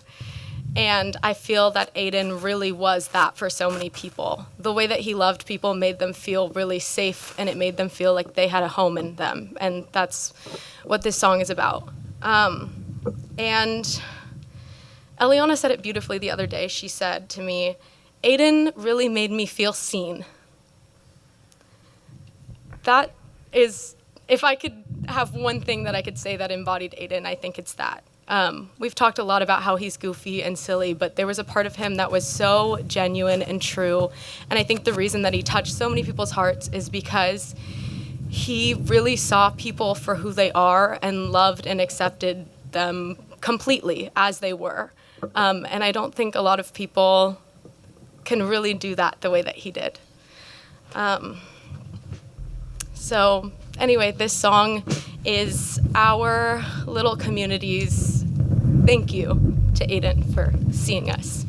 And I feel that Aidan really was that for so many people. The way that he loved people made them feel really safe, and it made them feel like they had a home in them. And that's what this song is about. And Eliana said it beautifully the other day. She said to me, Aidan really made me feel seen. That is, if I could have one thing that I could say that embodied Aidan, I think it's that. We've talked a lot about how he's goofy and silly, but there was a part of him that was so genuine and true. And I think the reason that he touched so many people's hearts is because he really saw people for who they are and loved and accepted them completely as they were. And I don't think a lot of people can really do that the way that he did. So anyway, this song is our little community's thank you to Aidan for seeing us.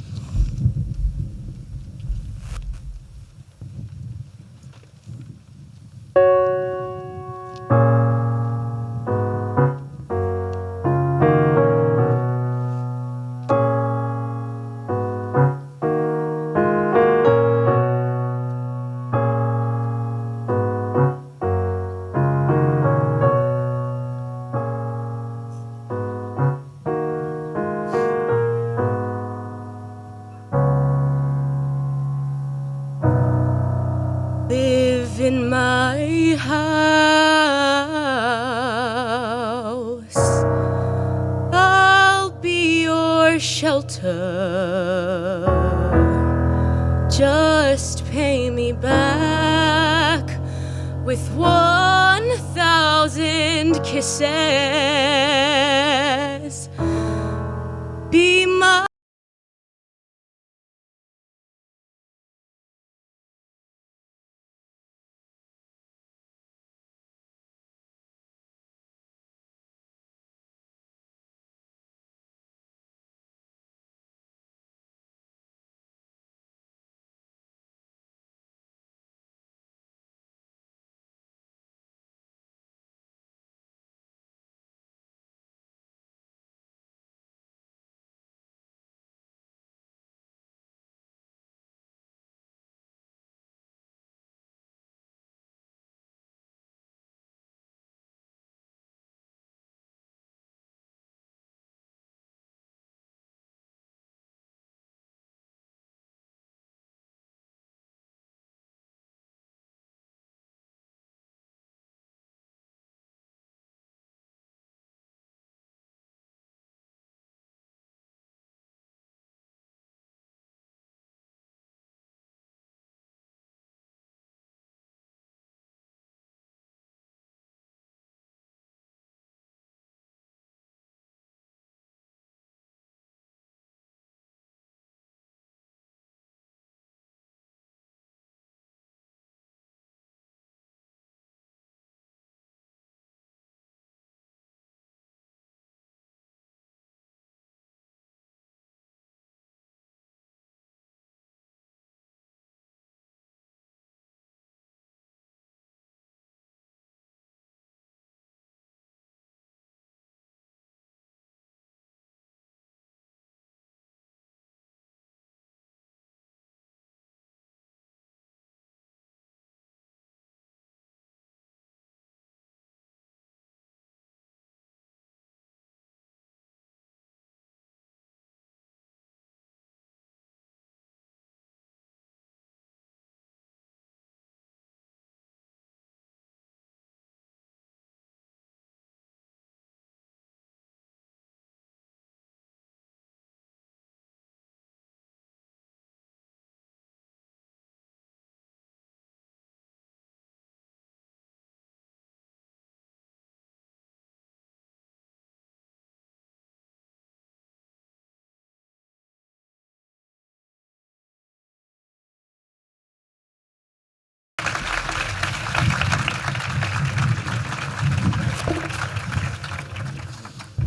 Live in my house, I'll be your shelter. Just pay me back with 1,000 kisses. Be my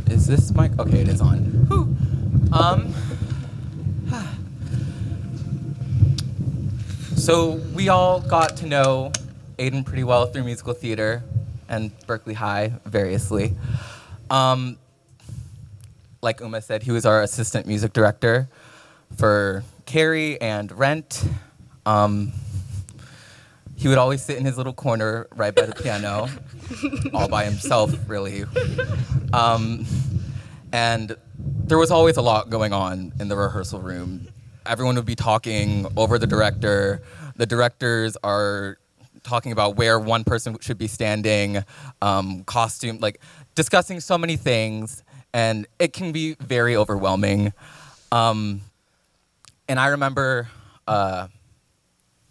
Is this mic? Okay, it is on. Whew. So we all got to know Aidan pretty well through musical theater and Berkeley High, variously. Like Uma said, he was our assistant music director for Carrie and Rent. He would always sit in his little corner right by the piano, all by himself, really. And there was always a lot going on in the rehearsal room. Everyone would be talking over the director. The directors are talking about where one person should be standing, costume, like discussing so many things, and it can be very overwhelming. And I remember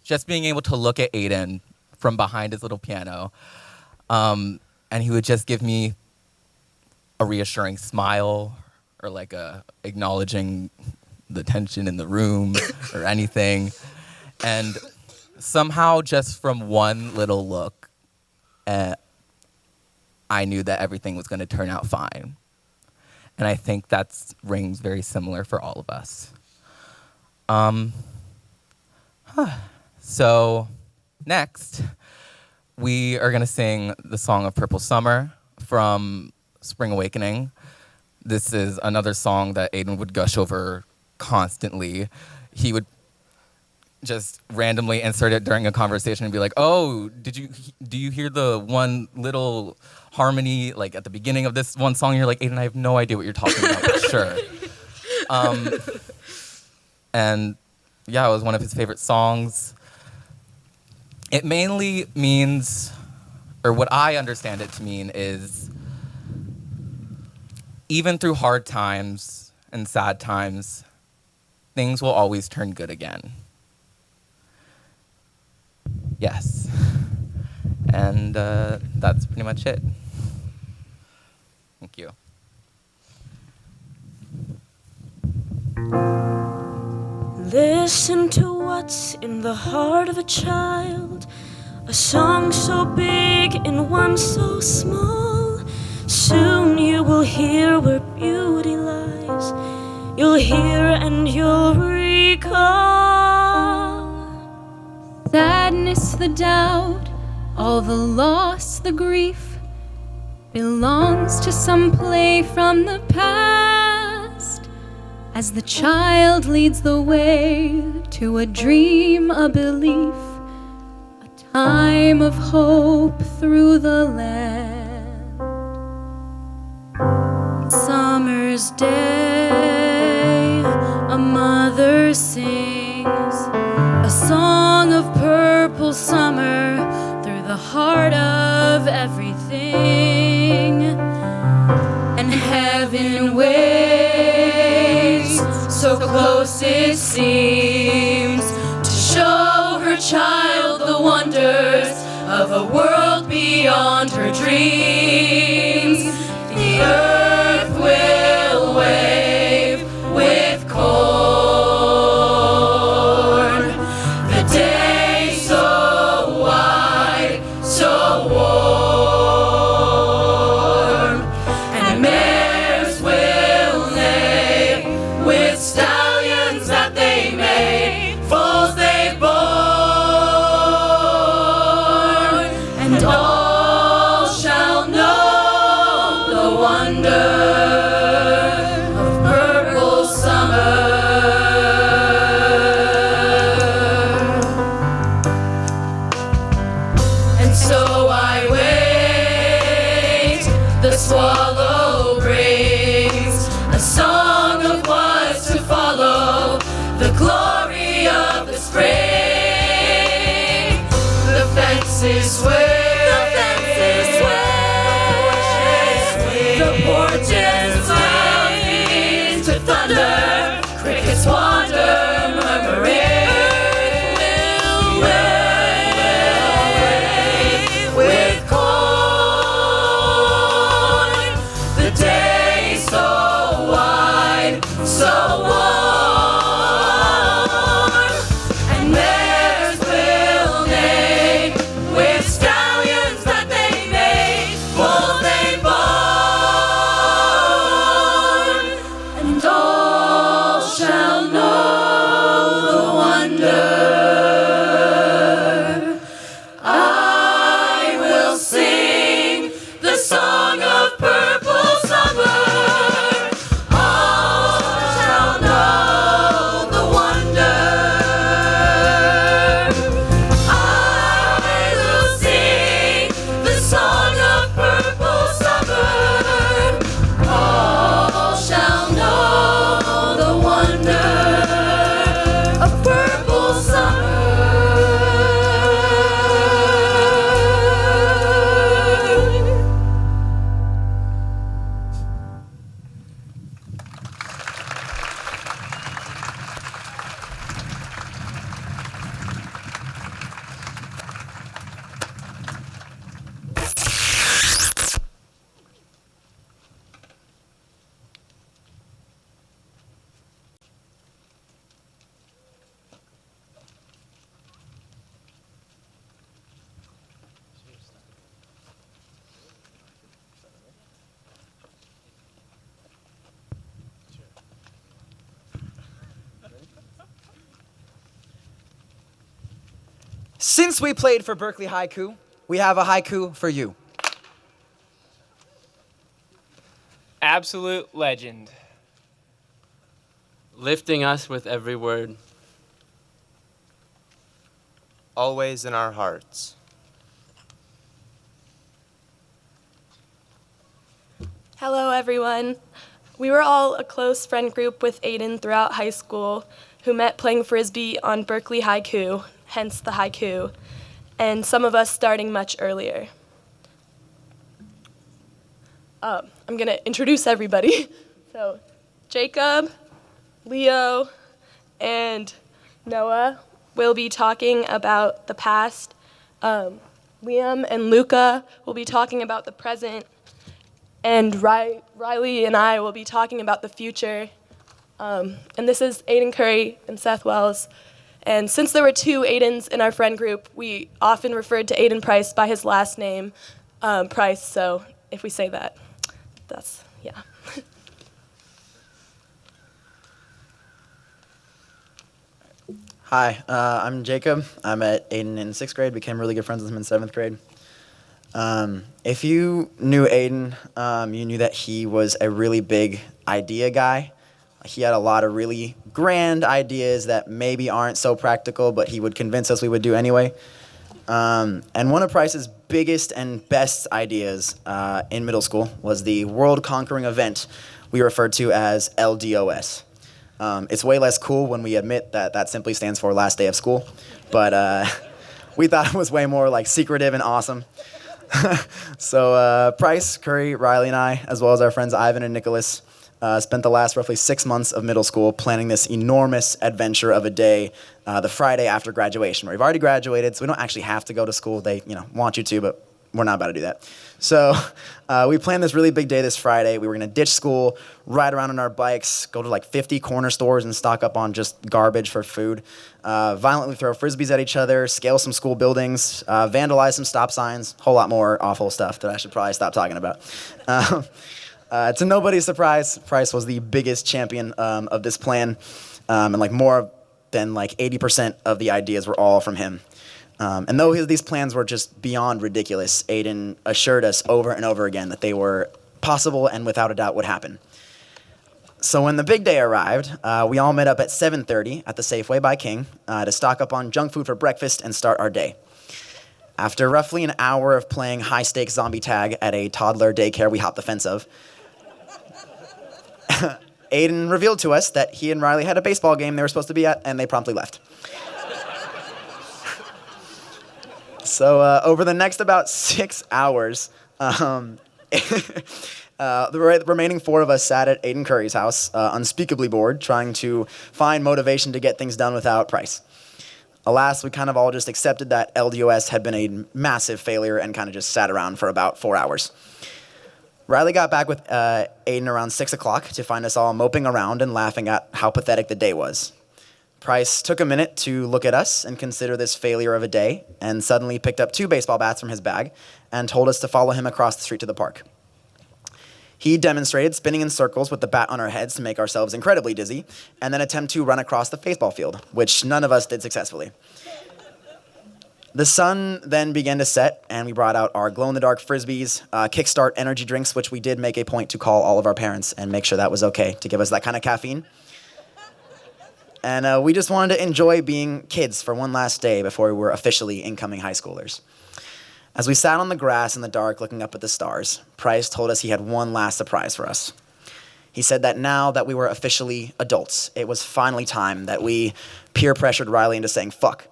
just being able to look at Aidan from behind his little piano, and he would just give me a reassuring smile or like acknowledging the tension in the room or anything. And somehow just from one little look, I knew that everything was going to turn out fine. And I think that rings very similar for all of us. So next, we are going to sing the song of Purple Summer from Spring Awakening. This is another song that Aidan would gush over constantly. He would just randomly insert it during a conversation and be like, "Oh, do you hear the one little harmony like at the beginning of this one song?" And you're like, "Aidan, I have no idea what you're talking about." But sure. And yeah, it was one of his favorite songs. It mainly means, or what I understand it to mean is, even through hard times and sad times, things will always turn good again. Yes. And that's pretty much it. Thank you. Listen to what's in the heart of a child, a song so big and one so small. Soon you will hear where beauty lies. You'll hear and you'll recall. Sadness, the doubt, all the loss, the grief belongs to some play from the past, as the child leads the way to a dream, a belief, a time of hope through the land. Summer's day, a mother sings a song of purple summer through the heart of everything. And heaven waits, so close it seems, to show her child the wonders of a world beyond her dreams. The earth will wave with corn. The day so wide, so warm, and mares will neigh with stallions that they made, foals they born, and all shall know the wonder of purple summer. And so I wait, the swallow brings a song of what's to follow, the glory of the spring. The fences sway, the porches Since we played for Berkeley Haiku, we have a haiku for you. Absolute legend. Lifting us with every word. Always in our hearts. Hello, everyone. We were all a close friend group with Aidan throughout high school who met playing Frisbee on Berkeley Haiku, hence the haiku, and some of us starting much earlier. I'm going to introduce everybody. So, Jacob, Leo, and Noah will be talking about the past. Liam and Luca will be talking about the present. And Riley and I will be talking about the future. And this is Aidan Curry and Seth Wells. And since there were two Aidans in our friend group, we often referred to Aidan Price by his last name, Price. So if we say that, that's, yeah. Hi, I'm Jacob. I met Aidan in 6th grade, became really good friends with him in 7th grade. If you knew Aidan, you knew that he was a really big idea guy. He had a lot of really grand ideas that maybe aren't so practical, but he would convince us we would do anyway. And one of Price's biggest and best ideas in middle school was the world-conquering event we referred to as LDOS. It's way less cool when we admit that that simply stands for last day of school, but we thought it was way more like secretive and awesome. So Price, Curry, Riley, and I, as well as our friends Ivan and Nicholas, spent the last roughly 6 months of middle school planning this enormous adventure of a day, the Friday after graduation, where we've already graduated, so we don't actually have to go to school. They, want you to, but we're not about to do that. So we planned this really big day this Friday. We were going to ditch school, ride around on our bikes, go to like 50 corner stores and stock up on just garbage for food, violently throw Frisbees at each other, scale some school buildings, vandalize some stop signs, whole lot more awful stuff that I should probably stop talking about. To nobody's surprise, Price was the biggest champion of this plan, and like more than like 80% of the ideas were all from him. And though these plans were just beyond ridiculous, Aidan assured us over and over again that they were possible and without a doubt would happen. So when the big day arrived, we all met up at 7:30 at the Safeway by King to stock up on junk food for breakfast and start our day. After roughly an hour of playing high-stakes zombie tag at a toddler daycare we hopped the fence of, Aidan revealed to us that he and Riley had a baseball game they were supposed to be at, and they promptly left. So over the next about 6 hours, the remaining 4 of us sat at Aidan Curry's house, unspeakably bored, trying to find motivation to get things done without Price. Alas, we kind of all just accepted that LDOS had been a massive failure and kind of just sat around for about 4 hours. Riley got back with Aidan around 6 o'clock to find us all moping around and laughing at how pathetic the day was. Price took a minute to look at us and consider this failure of a day, and suddenly picked up 2 baseball bats from his bag and told us to follow him across the street to the park. He demonstrated spinning in circles with the bat on our heads to make ourselves incredibly dizzy, and then attempt to run across the baseball field, which none of us did successfully. The sun then began to set, and we brought out our glow-in-the-dark Frisbees, Kickstart energy drinks, which we did make a point to call all of our parents and make sure that was okay to give us that kind of caffeine. And we just wanted to enjoy being kids for one last day before we were officially incoming high schoolers. As we sat on the grass in the dark looking up at the stars, Price told us he had one last surprise for us. He said that now that we were officially adults, it was finally time that we peer pressured Riley into saying fuck.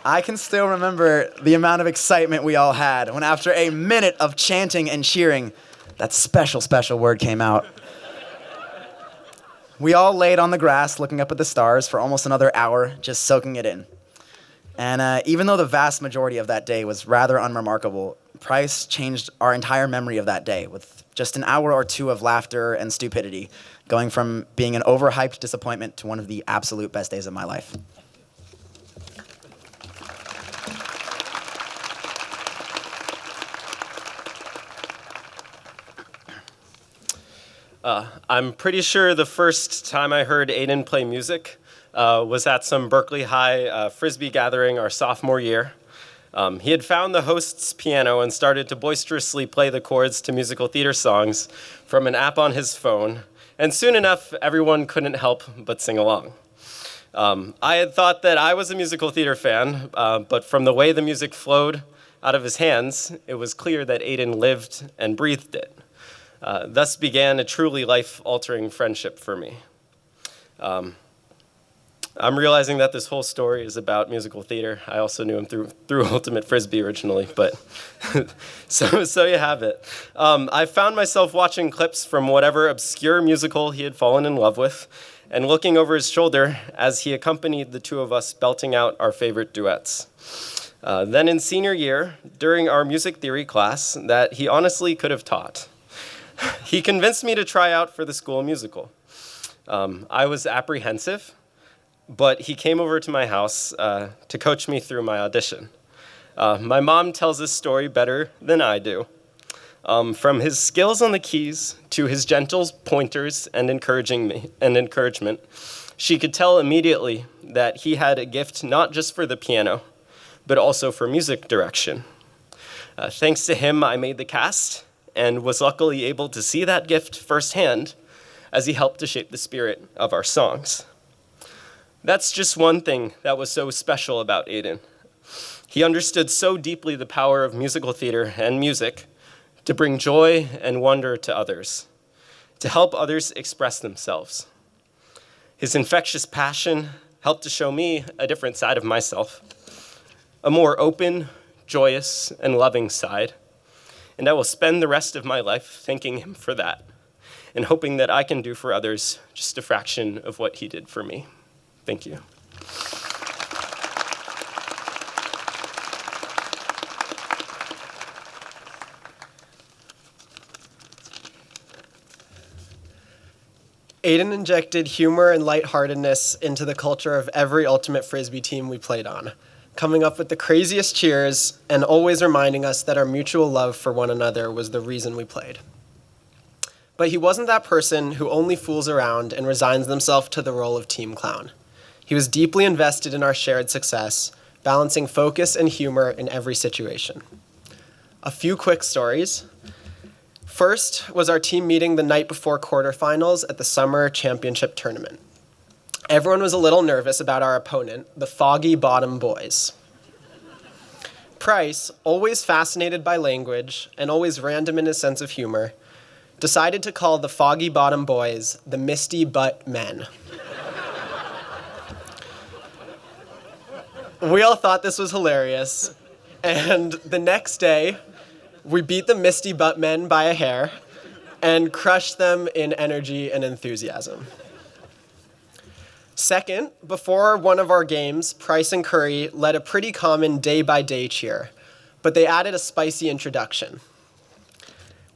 I can still remember the amount of excitement we all had when after a minute of chanting and cheering, that special, special word came out. We all laid on the grass looking up at the stars for almost another hour, just soaking it in. And even though the vast majority of that day was rather unremarkable, Price changed our entire memory of that day with just an hour or 2 of laughter and stupidity, going from being an overhyped disappointment to one of the absolute best days of my life. I'm pretty sure the first time I heard Aidan play music was at some Berkeley High Frisbee gathering our sophomore year. He had found the host's piano and started to boisterously play the chords to musical theater songs from an app on his phone, and soon enough, everyone couldn't help but sing along. I had thought that I was a musical theater fan, but from the way the music flowed out of his hands, it was clear that Aidan lived and breathed it. Thus began a truly life-altering friendship for me. I'm realizing that this whole story is about musical theater. I also knew him through Ultimate Frisbee originally, but so you have it. I found myself watching clips from whatever obscure musical he had fallen in love with, and looking over his shoulder as he accompanied the two of us belting out our favorite duets. Then in senior year, during our music theory class that he honestly could have taught, he convinced me to try out for the school musical. I was apprehensive, but he came over to my house to coach me through my audition. My mom tells this story better than I do. From his skills on the keys to his gentle pointers and encouragement, she could tell immediately that he had a gift not just for the piano, but also for music direction. Thanks to him, I made the cast and was luckily able to see that gift firsthand as he helped to shape the spirit of our songs. That's just one thing that was so special about Aidan. He understood so deeply the power of musical theater and music to bring joy and wonder to others, to help others express themselves. His infectious passion helped to show me a different side of myself, a more open, joyous, and loving side. And I will spend the rest of my life thanking him for that and hoping that I can do for others just a fraction of what he did for me. Thank you. Aidan injected humor and lightheartedness into the culture of every Ultimate Frisbee team we played on, coming up with the craziest cheers and always reminding us that our mutual love for one another was the reason we played. But he wasn't that person who only fools around and resigns themselves to the role of team clown. He was deeply invested in our shared success, balancing focus and humor in every situation. A few quick stories. First was our team meeting the night before quarterfinals at the summer championship tournament. Everyone was a little nervous about our opponent, the Foggy Bottom Boys. Price, always fascinated by language and always random in his sense of humor, decided to call the Foggy Bottom Boys the Misty Butt Men. We all thought this was hilarious, and the next day, we beat the Misty Butt Men by a hair and crushed them in energy and enthusiasm. Second, before one of our games, Price and Curry led a pretty common day-by-day cheer, but they added a spicy introduction.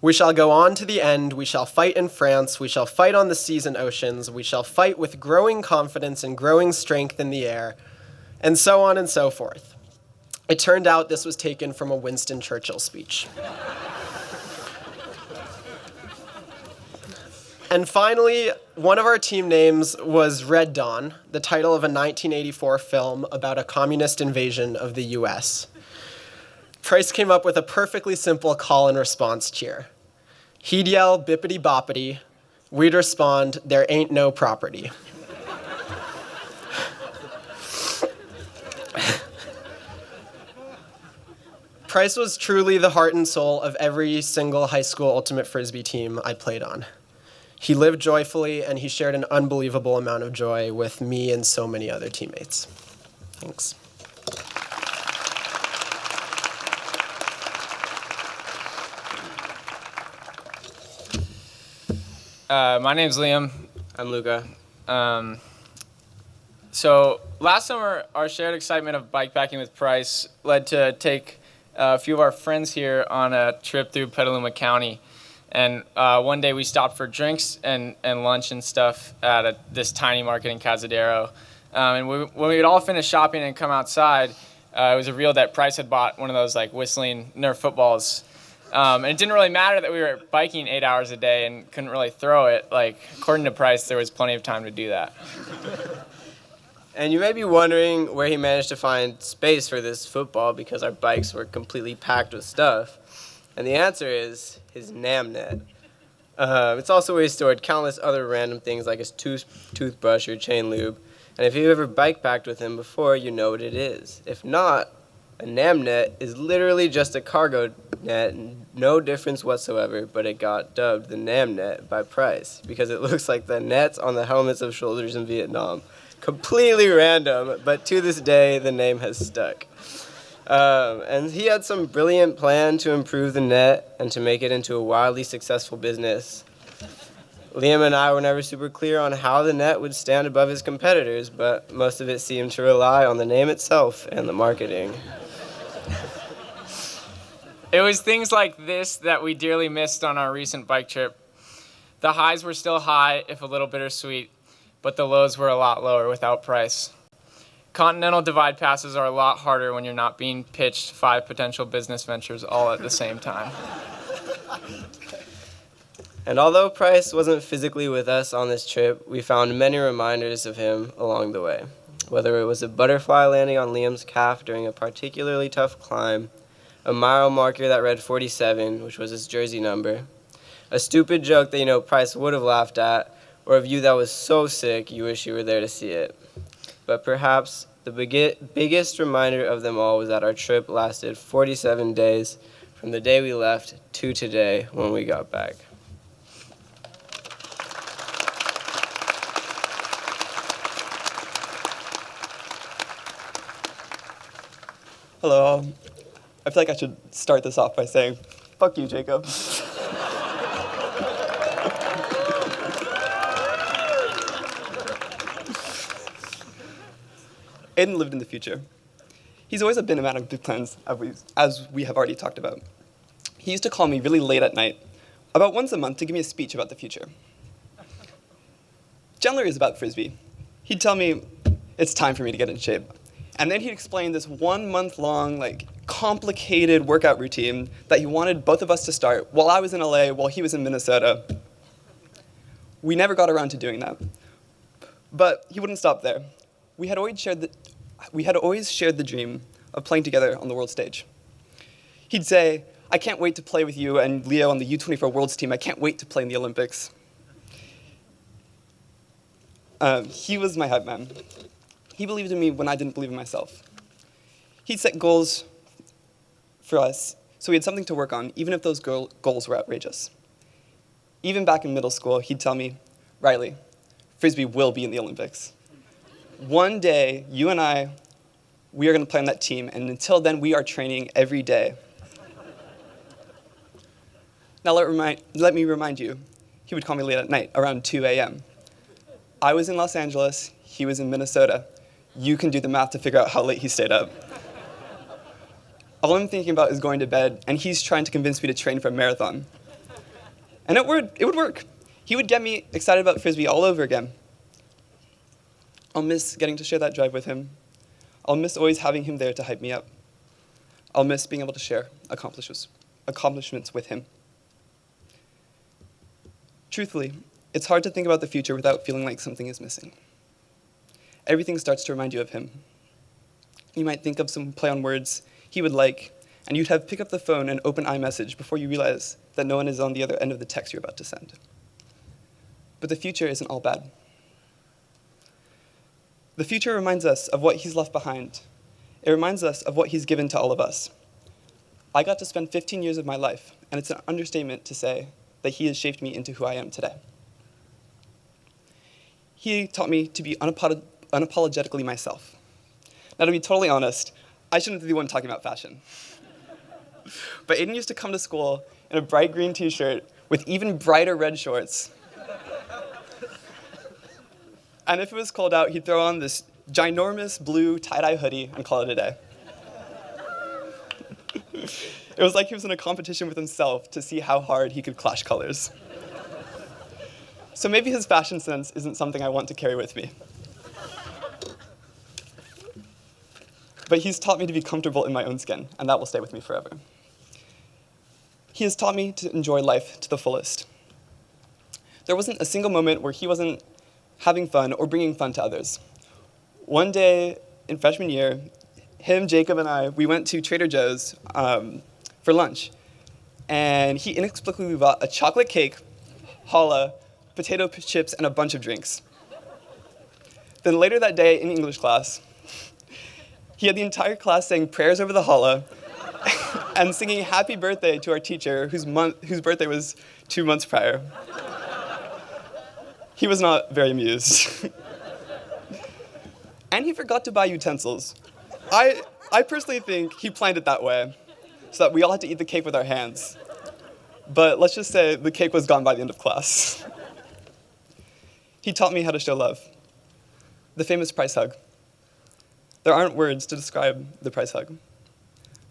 We shall go on to the end, we shall fight in France, we shall fight on the seas and oceans, we shall fight with growing confidence and growing strength in the air, and so on and so forth. It turned out this was taken from a Winston Churchill speech. And finally, one of our team names was Red Dawn, the title of a 1984 film about a communist invasion of the US. Price came up with a perfectly simple call and response cheer. He'd yell bippity boppity, we'd respond, there ain't no property. Price was truly the heart and soul of every single high school Ultimate Frisbee team I played on. He lived joyfully, and he shared an unbelievable amount of joy with me and so many other teammates. Thanks. My name's Liam. I'm Luca. So last summer, our shared excitement of bikepacking with Price led to take a few of our friends here on a trip through Petaluma County. And one day we stopped for drinks and lunch and stuff at this tiny market in Cazadero. And when we had all finished shopping and come outside, it was revealed that Price had bought one of those like whistling Nerf footballs. And it didn't really matter that we were biking 8 hours a day and couldn't really throw it. Like, according to Price, there was plenty of time to do that. And you may be wondering where he managed to find space for this football because our bikes were completely packed with stuff. And the answer is his NAM net. It's also where he stored countless other random things like his toothbrush or chain lube. And if you've ever bike packed with him before, you know what it is. If not, a NAM net is literally just a cargo net, no difference whatsoever, but it got dubbed the NAM net by Price because it looks like the nets on the helmets of soldiers in Vietnam. Completely random, but to this day, the name has stuck. And he had some brilliant plan to improve the net and to make it into a wildly successful business. Liam and I were never super clear on how the net would stand above his competitors, but most of it seemed to rely on the name itself and the marketing. It was things like this that we dearly missed on our recent bike trip. The highs were still high, if a little bittersweet, but the lows were a lot lower without Price. Continental divide passes are a lot harder when you're not being pitched 5 potential business ventures all at the same time. And although Price wasn't physically with us on this trip, we found many reminders of him along the way. Whether it was a butterfly landing on Liam's calf during a particularly tough climb, a mile marker that read 47, which was his jersey number, a stupid joke that you know Price would have laughed at, or a view that was so sick you wish you were there to see it. But perhaps the biggest reminder of them all was that our trip lasted 47 days from the day we left to today when we got back. Hello. I feel like I should start this off by saying, fuck you, Jacob. Aidan lived in the future. He's always been a man of big plans, as we have already talked about. He used to call me really late at night, about once a month, to give me a speech about the future. Generally, it was about Frisbee. He'd tell me, it's time for me to get in shape. And then he'd explain this 1 month long, complicated workout routine that he wanted both of us to start while I was in LA, while he was in Minnesota. We never got around to doing that. But he wouldn't stop there. We had always shared the dream of playing together on the world stage. He'd say, I can't wait to play with you and Leo on the U24 Worlds team. I can't wait to play in the Olympics. He was my hype man. He believed in me when I didn't believe in myself. He'd set goals for us, so we had something to work on, even if those goals were outrageous. Even back in middle school, he'd tell me, Riley, Frisbee will be in the Olympics. One day, you and I, we are going to play on that team, and until then, we are training every day. Now let me remind you, he would call me late at night, around 2 a.m. I was in Los Angeles, he was in Minnesota. You can do the math to figure out how late he stayed up. All I'm thinking about is going to bed, and he's trying to convince me to train for a marathon. And it would work. He would get me excited about Frisbee all over again. I'll miss getting to share that drive with him. I'll miss always having him there to hype me up. I'll miss being able to share accomplishments with him. Truthfully, it's hard to think about the future without feeling like something is missing. Everything starts to remind you of him. You might think of some play on words he would like, and you'd have pick up the phone and open iMessage before you realize that no one is on the other end of the text you're about to send. But the future isn't all bad. The future reminds us of what he's left behind. It reminds us of what he's given to all of us. I got to spend 15 years of my life, and it's an understatement to say that he has shaped me into who I am today. He taught me to be unapologetically myself. Now, to be totally honest, I shouldn't be the one talking about fashion. But Aidan used to come to school in a bright green t-shirt with even brighter red shorts. And if it was cold out, he'd throw on this ginormous blue tie-dye hoodie and call it a day. It was like he was in a competition with himself to see how hard he could clash colors. So maybe his fashion sense isn't something I want to carry with me. But he's taught me to be comfortable in my own skin, and that will stay with me forever. He has taught me to enjoy life to the fullest. There wasn't a single moment where he wasn't having fun or bringing fun to others. One day in freshman year, him, Jacob, and I, we went to Trader Joe's for lunch. And he inexplicably bought a chocolate cake, challah, potato chips, and a bunch of drinks. Then later that day in English class, he had the entire class saying prayers over the challah and singing happy birthday to our teacher whose birthday was 2 months prior. He was not very amused. And he forgot to buy utensils. I personally think he planned it that way, so that we all had to eat the cake with our hands. But let's just say the cake was gone by the end of class. He taught me how to show love. The famous price hug. There aren't words to describe the price hug.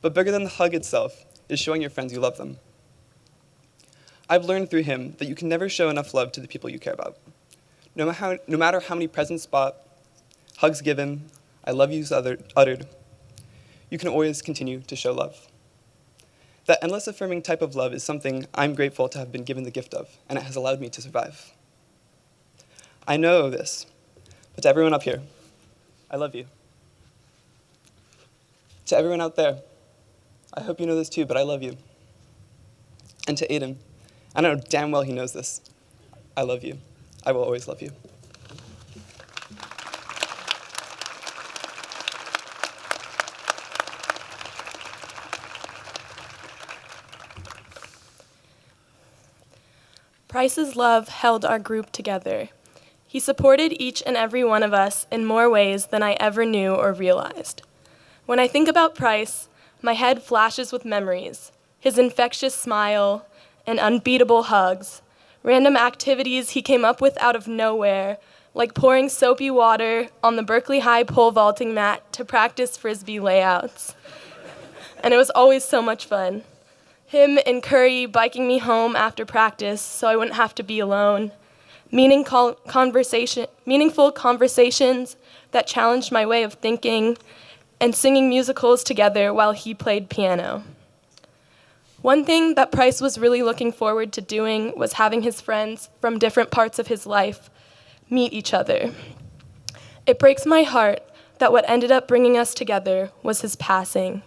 But bigger than the hug itself is showing your friends you love them. I've learned through him that you can never show enough love to the people you care about. No matter how many presents bought, hugs given, I love yous uttered, you can always continue to show love. That endless affirming type of love is something I'm grateful to have been given the gift of, and it has allowed me to survive. I know this, but to everyone up here, I love you. To everyone out there, I hope you know this too, but I love you. And to Aidan, I know damn well he knows this. I love you. I will always love you. Price's love held our group together. He supported each and every one of us in more ways than I ever knew or realized. When I think about Price, my head flashes with memories, his infectious smile and unbeatable hugs, random activities he came up with out of nowhere, like pouring soapy water on the Berkeley High pole vaulting mat to practice Frisbee layouts. And it was always so much fun. Him and Curry biking me home after practice so I wouldn't have to be alone. Meaningful conversations that challenged my way of thinking, and singing musicals together while he played piano. One thing that Price was really looking forward to doing was having his friends from different parts of his life meet each other. It breaks my heart that what ended up bringing us together was his passing.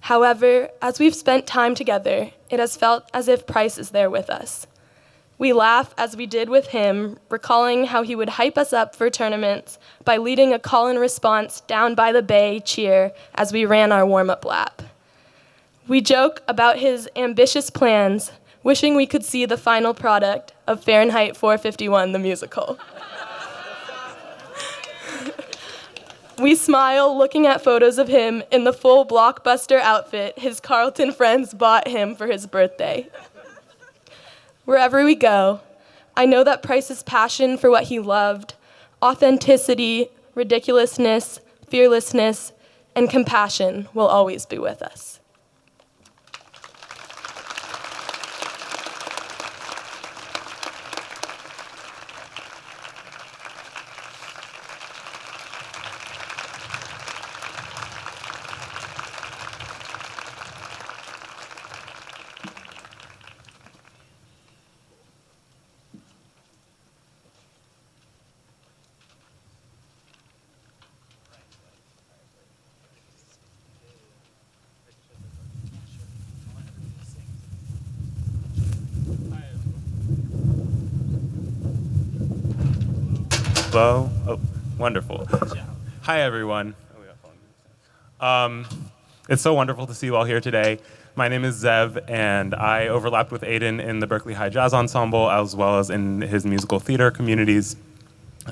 However, as we've spent time together, it has felt as if Price is there with us. We laugh as we did with him, recalling how he would hype us up for tournaments by leading a call and response down by the bay cheer as we ran our warm-up lap. We joke about his ambitious plans, wishing we could see the final product of Fahrenheit 451, the musical. We smile looking at photos of him in the full blockbuster outfit his Carlton friends bought him for his birthday. Wherever we go, I know that Price's passion for what he loved, authenticity, ridiculousness, fearlessness, and compassion will always be with us. Hello? Oh, wonderful. Hi, everyone. It's so wonderful to see you all here today. My name is Zev, and I overlapped with Aidan in the Berkeley High Jazz Ensemble, as well as in his musical theater communities.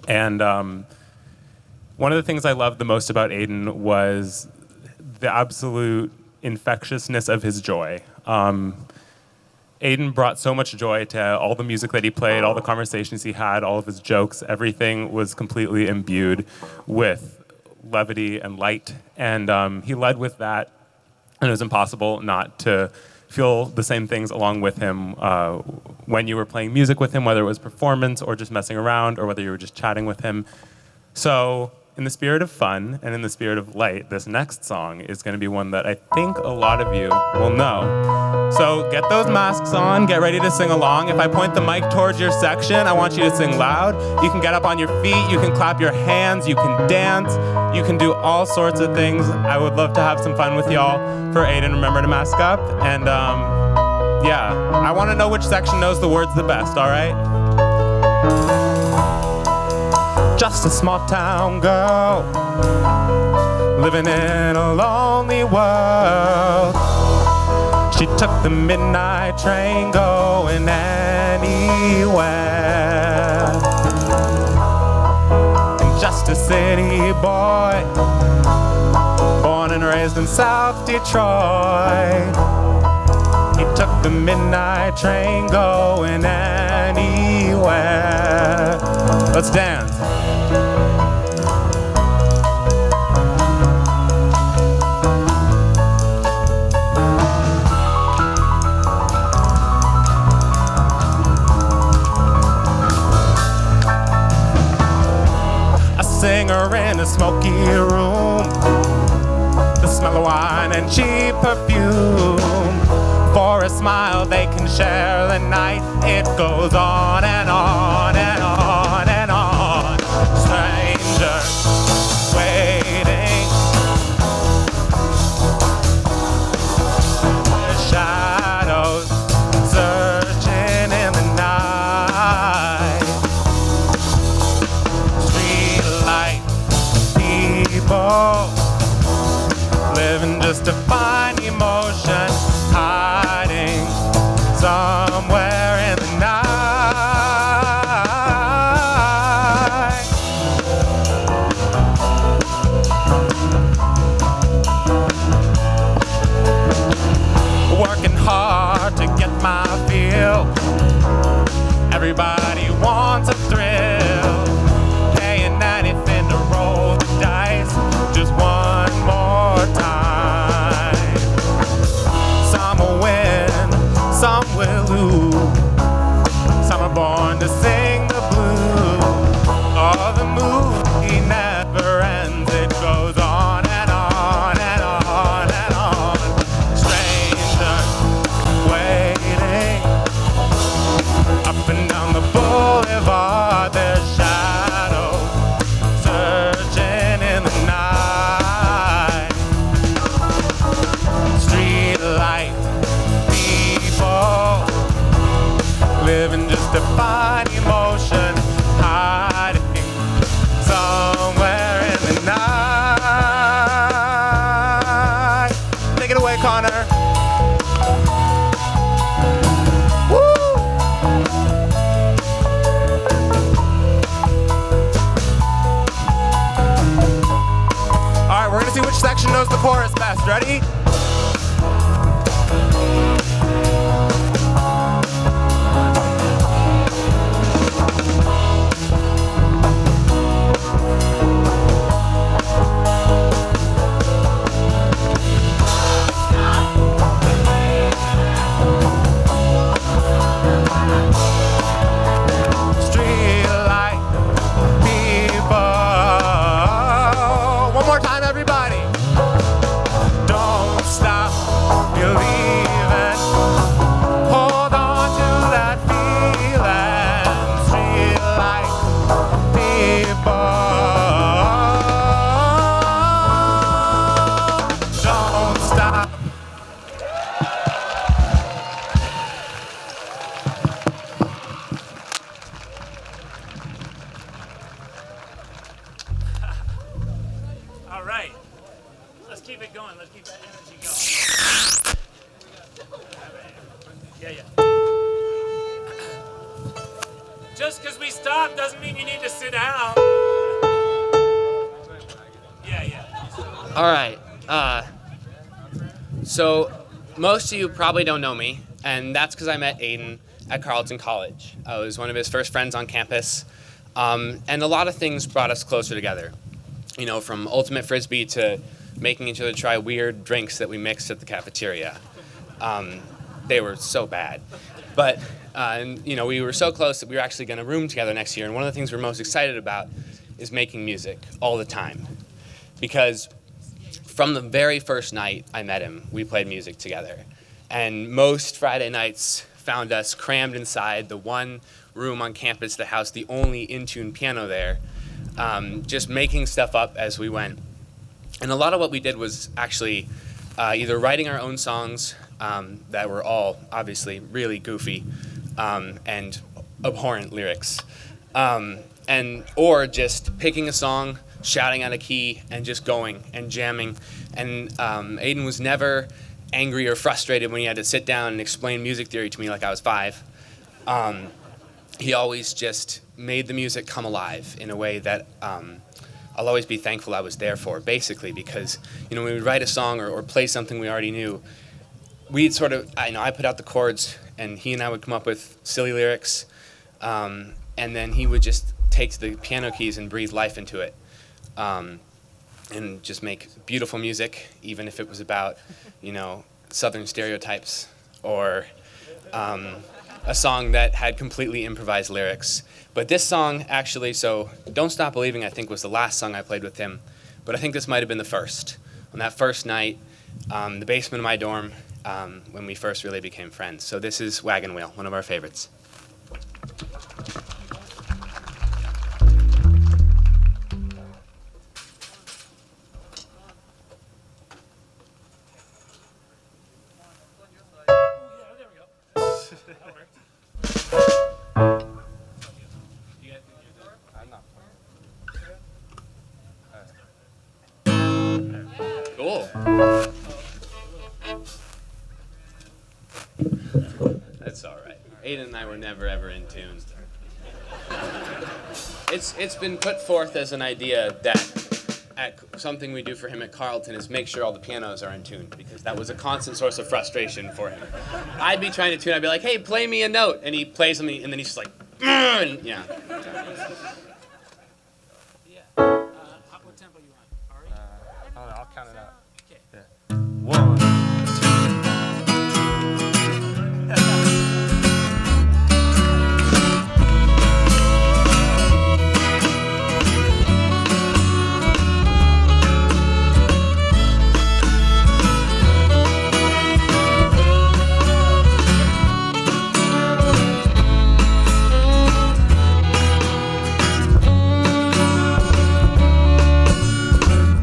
And one of the things I loved the most about Aidan was the absolute infectiousness of his joy. Aidan brought so much joy to all the music that he played, all the conversations he had, all of his jokes. Everything was completely imbued with levity and light. And he led with that, and it was impossible not to feel the same things along with him when you were playing music with him, whether it was performance or just messing around or whether you were just chatting with him. So in the spirit of fun and in the spirit of light, this next song is going to be one that I think a lot of you will know. So get those masks on, get ready to sing along. If I point the mic towards your section, I want you to sing loud. You can get up on your feet, you can clap your hands, you can dance, you can do all sorts of things. I would love to have some fun with y'all. For Aidan, remember to mask up. And yeah, I want to know which section knows the words the best, all right? Just a small town girl, living in a lonely world. She took the midnight train going anywhere. And just a city boy, born and raised in South Detroit. He took the midnight train going anywhere. Let's dance. A singer in a smoky room, the smell of wine and cheap perfume. For a smile they can share the night. It goes on and on and on and on. Strangers waiting, the shadows searching in the night. Street light people living just to find emotion, hiding somewhere in the night. Working hard to get my feel. Everybody wants a thrill. Paying anything to roll the dice just one more time. Some will win, some will lose. Some are born to sing the blues. Oh, the movie never ends. It goes on and on and on and on. Strangers waiting up and down the boulevard. Their shadows searching in the night. Street light people living just to find emotion, hiding somewhere in the night. Take it away, Connor. Woo! All right, we're gonna see which section knows the chorus best. Ready? Streetlight people. One more time, everybody. Don't stop believing. Hold on to that feeling. Streetlight people. Don't stop. All right. Let's keep it going. Let's keep that energy going. Yeah. Just because we stopped doesn't mean you need to sit down. Yeah. All right. So most of you probably don't know me, and that's because I met Aidan at Carleton College. I was one of his first friends on campus, and a lot of things brought us closer together. You know, from ultimate frisbee to making each other try weird drinks that we mixed at the cafeteria. They were so bad. But, you know, we were so close that we were actually going to room together next year. And one of the things we're most excited about is making music all the time. Because from the very first night I met him, we played music together. And most Friday nights found us crammed inside the one room on campus that housed the only in-tune piano there, just making stuff up as we went. And a lot of what we did was actually either writing our own songs that were all obviously really goofy and abhorrent lyrics, or just picking a song, shouting out a key, and just going and jamming. And Aidan was never angry or frustrated when he had to sit down and explain music theory to me like I was 5. He always just made the music come alive in a way that I'll always be thankful I was there for, basically, because when we would write a song or play something we already knew, we'd sort of, I put out the chords, and he and I would come up with silly lyrics, and then he would just take the piano keys and breathe life into it, and just make beautiful music, even if it was about, Southern stereotypes, or a song that had completely improvised lyrics. But this song, actually, so Don't Stop Believing, I think, was the last song I played with him, but I think this might have been the first. On that first night, the basement of my dorm, when we first really became friends. So this is Wagon Wheel, one of our favorites. Cool. That's all right. Aidan and I were never ever in tune. It's been put forth as an idea that something we do for him at Carleton is make sure all the pianos are in tune, because that was a constant source of frustration for him. I'd be trying to tune, I'd be like, hey, play me a note, and he plays something, and then he's just like, and yeah. What tempo you want? Ari? I'll count it out. Okay. Yeah. 1,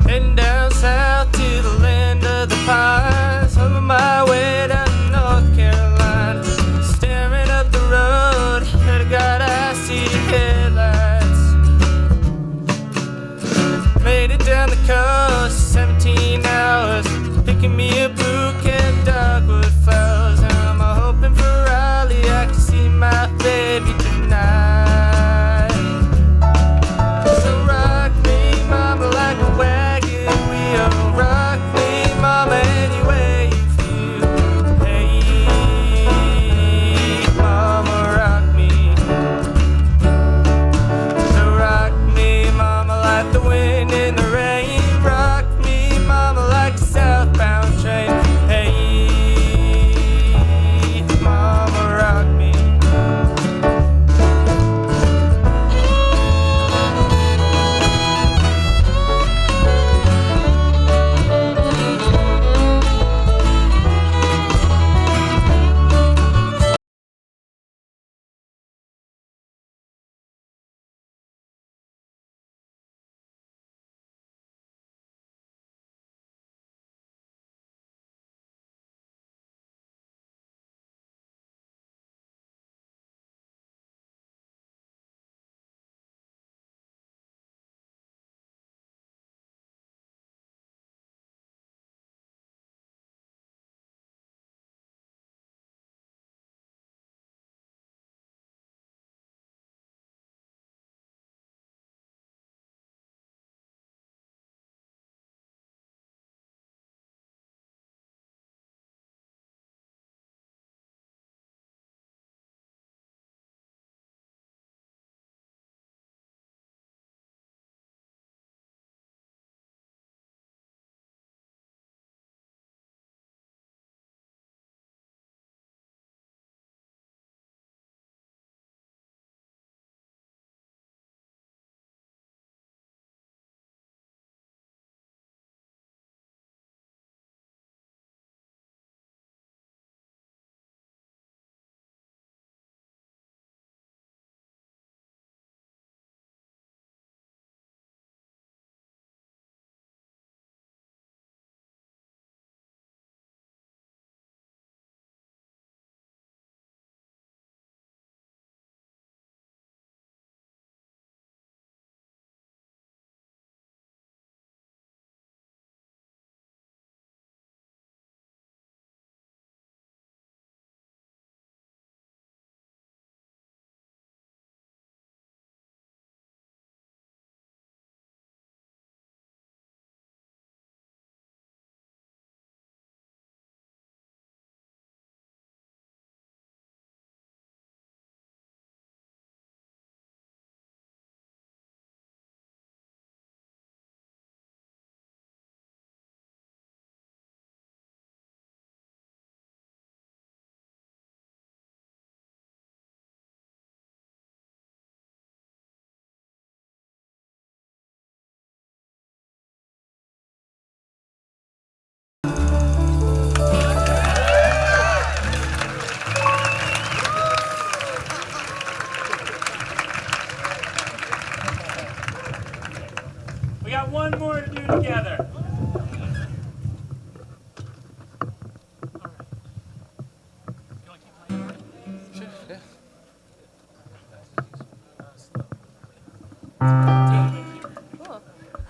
'Heading down south to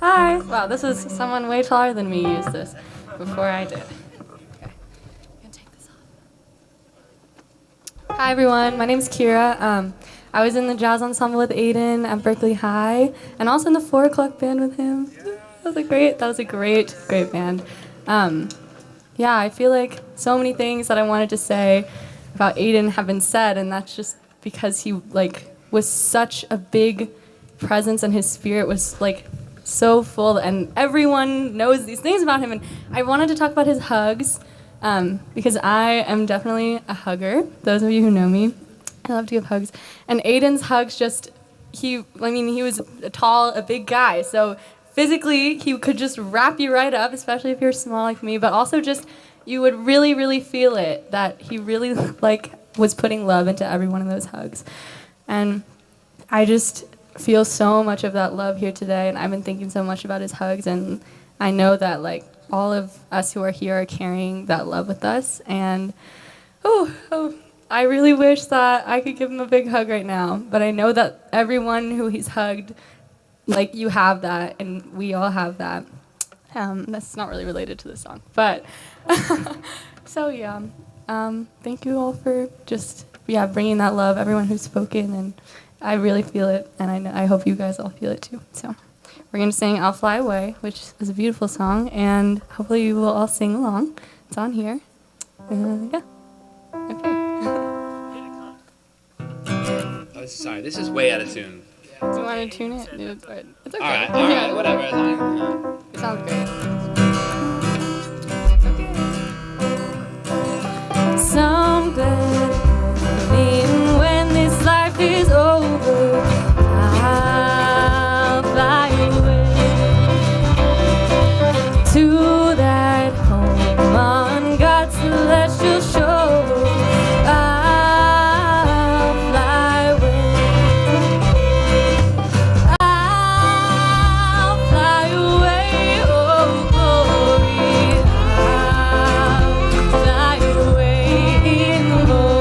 Hi. Wow, this is someone way taller than me used this before I did. Okay. I'm gonna take this off. Hi everyone, my name's Kira. I was in the jazz ensemble with Aidan at Berkeley High, and also in the 4 o'clock band with him. That was a great band. Yeah, I feel like so many things that I wanted to say about Aidan have been said, and that's just because he was such a big presence, and his spirit was so full, and everyone knows these things about him. And I wanted to talk about his hugs, because I am definitely a hugger. Those of you who know me, I love to give hugs. And Aidan's hugs he was a big guy, so physically he could just wrap you right up, especially if you're small like me, but also just you would really, really feel it, that he really was putting love into every one of those hugs. And I just feel so much of that love here today, and I've been thinking so much about his hugs, and I know that all of us who are here are carrying that love with us. And I really wish that I could give him a big hug right now, but I know that everyone who he's hugged, you have that, and we all have that. That's not really related to the song, but so yeah. Thank you all for just bringing that love, everyone who's spoken, and I really feel it, and I hope you guys all feel it too. So we're gonna sing "I'll Fly Away," which is a beautiful song, and hopefully you will all sing along. It's on here. Yeah. Okay. Oh, sorry, this is way out of tune. Do you want to tune it? It's okay. All right, whatever. It sounds great. Someday, even when this life is over, I'll fly away to that home on God's celestial shore. I'll fly away. I'll fly away, oh glory. I'll fly away in the morning.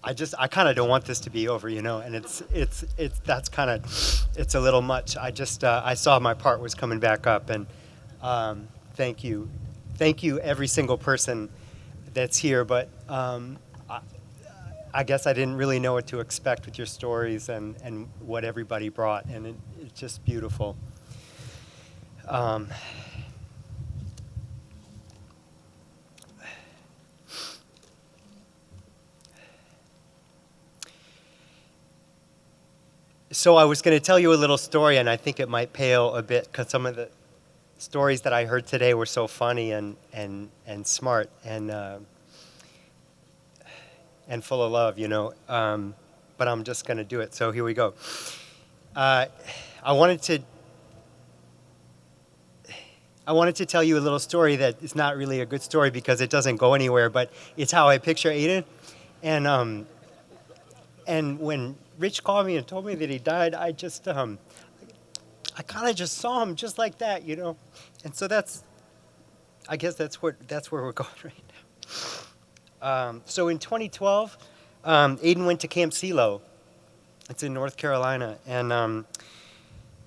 I kind of don't want this to be over, you know, and it's that's kind of, it's a little much. I saw my part was coming back up, and thank you every single person that's here, but I guess I didn't really know what to expect with your stories and what everybody brought, and it's just beautiful. So I was going to tell you a little story, and I think it might pale a bit because some of the stories that I heard today were so funny and smart and full of love, you know. But I'm just going to do it. So here we go. I wanted to tell you a little story that is not really a good story because it doesn't go anywhere, but it's how I picture Aidan. And when Rich called me and told me that he died, I just, I kind of just saw him just like that, you know? And so I guess that's where we're going right now. So in 2012, Aidan went to Camp CeeLo. It's in North Carolina. And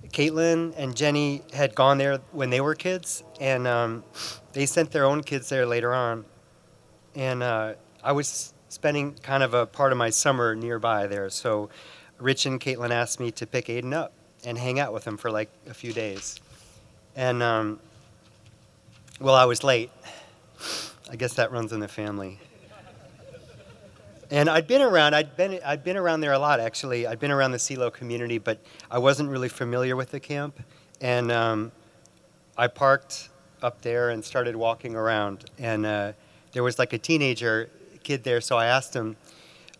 Caitlin and Jenny had gone there when they were kids, and they sent their own kids there later on. And I was spending kind of a part of my summer nearby there. So Rich and Caitlin asked me to pick Aidan up and hang out with him for like a few days. And, well, I was late. I guess that runs in the family. And I'd been around there a lot, actually. I'd been around the CeeLo community, but I wasn't really familiar with the camp. And I parked up there and started walking around. And there was like a teenager kid there, so I asked him,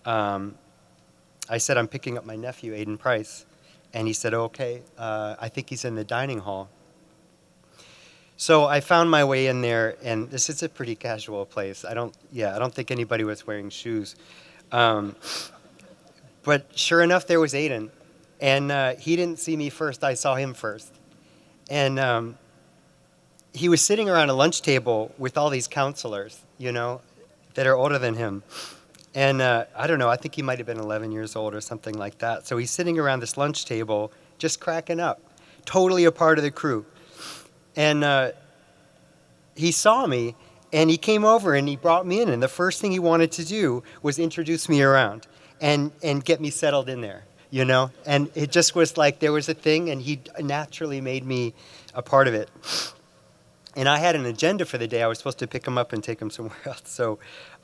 I said, I'm picking up my nephew, Aidan Price. And he said, okay, I think he's in the dining hall. So I found my way in there, and this is a pretty casual place. I don't think anybody was wearing shoes. But sure enough, there was Aidan. And he didn't see me first, I saw him first. And he was sitting around a lunch table with all these counselors, you know, that are older than him. And I don't know, I think he might have been 11 years old or something like that. So he's sitting around this lunch table, just cracking up, totally a part of the crew. And he saw me, and he came over and he brought me in. And the first thing he wanted to do was introduce me around and get me settled in there, you know? And it just was like there was a thing, and he naturally made me a part of it. And I had an agenda for the day. I was supposed to pick him up and take him somewhere else. So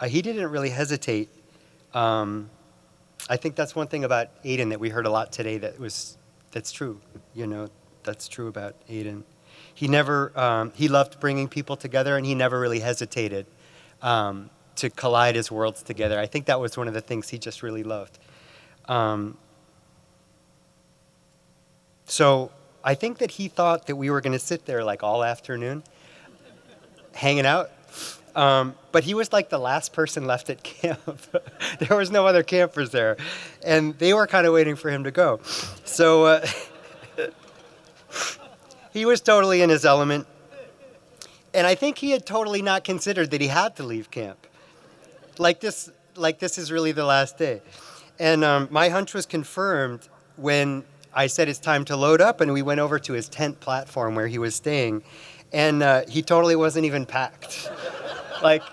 he didn't really hesitate. I think that's one thing about Aidan that we heard a lot today that's true. You know, that's true about Aidan. He never, he loved bringing people together, and he never really hesitated to collide his worlds together. I think that was one of the things he just really loved. So I think that he thought that we were going to sit there like all afternoon, hanging out. But he was like the last person left at camp. There was no other campers there. And they were kind of waiting for him to go. So he was totally in his element. And I think he had totally not considered that he had to leave camp. Like this is really the last day. And my hunch was confirmed when I said it's time to load up, and we went over to his tent platform where he was staying. And he totally wasn't even packed. Like,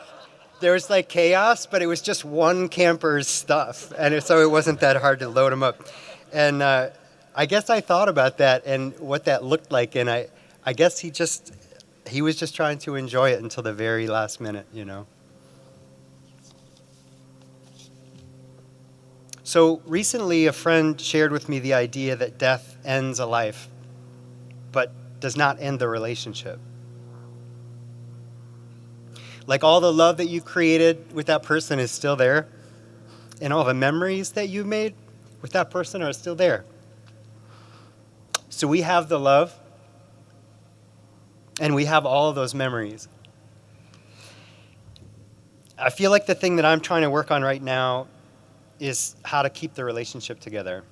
there was like chaos, but it was just one camper's stuff. And so it wasn't that hard to load him up. And I guess I thought about that and what that looked like. And I guess he was just trying to enjoy it until the very last minute, you know. So recently a friend shared with me the idea that death ends a life, but does not end the relationship. Like all the love that you created with that person is still there, and all the memories that you made with that person are still there. So we have the love, and we have all of those memories. I feel like the thing that I'm trying to work on right now is how to keep the relationship together.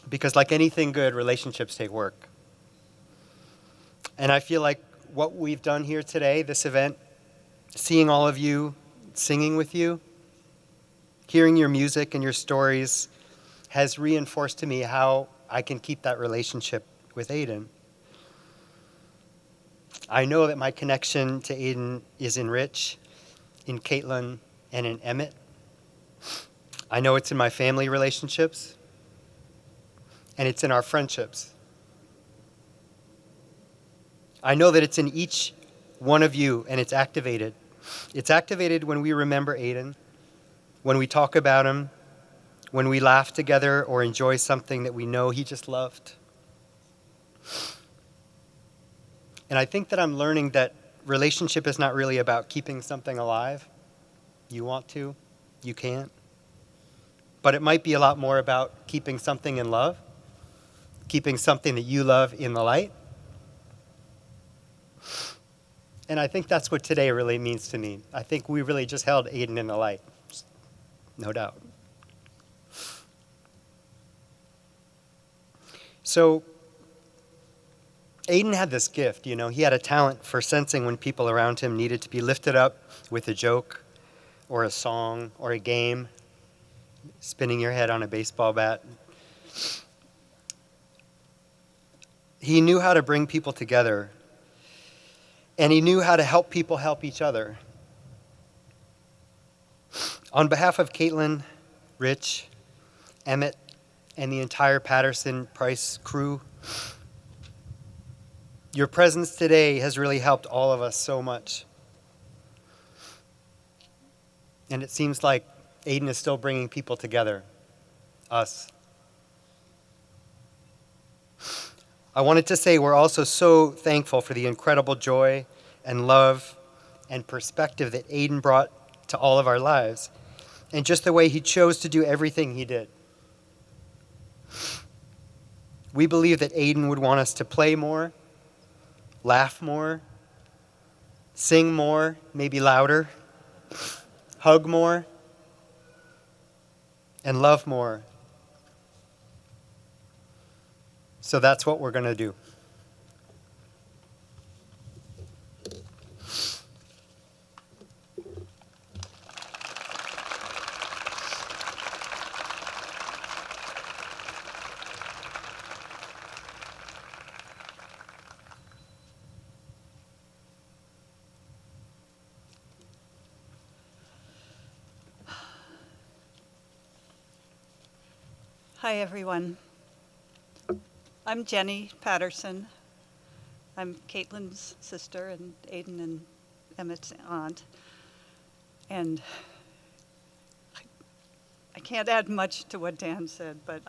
Because like anything good, relationships take work. And I feel like what we've done here today, this event, seeing all of you, singing with you, Hearing your music and your stories has reinforced to me how I can keep that relationship with Aidan. I know that my connection to Aidan is in Rich, in Caitlin, and in Emmett. I know it's in my family relationships, and it's in our friendships. I know that it's in each one of you, and it's activated. It's activated when we remember Aidan, when we talk about him, when we laugh together or enjoy something that we know he just loved. And I think that I'm learning that relationship is not really about keeping something alive. You want to, you can't. But it might be a lot more about keeping something in love, keeping something that you love in the light. And I think that's what today really means to me. I think we really just held Aidan in the light, no doubt. So Aidan had this gift, you know. He had a talent for sensing when people around him needed to be lifted up with a joke or a song or a game, spinning your head on a baseball bat. He knew how to bring people together, and he knew how to help people help each other. On behalf of Caitlin, Rich, Emmett, and the entire Patterson Price crew, your presence today has really helped all of us so much. And it seems like Aidan is still bringing people together, us. I wanted to say we're also so thankful for the incredible joy and love and perspective that Aidan brought to all of our lives, and just the way he chose to do everything he did. We believe that Aidan would want us to play more, laugh more, sing more, maybe louder, hug more, and love more. So that's what we're going to do. Hi, everyone. I'm Jenny Patterson. I'm Caitlin's sister and Aidan and Emmett's aunt. And I can't add much to what Dan said, but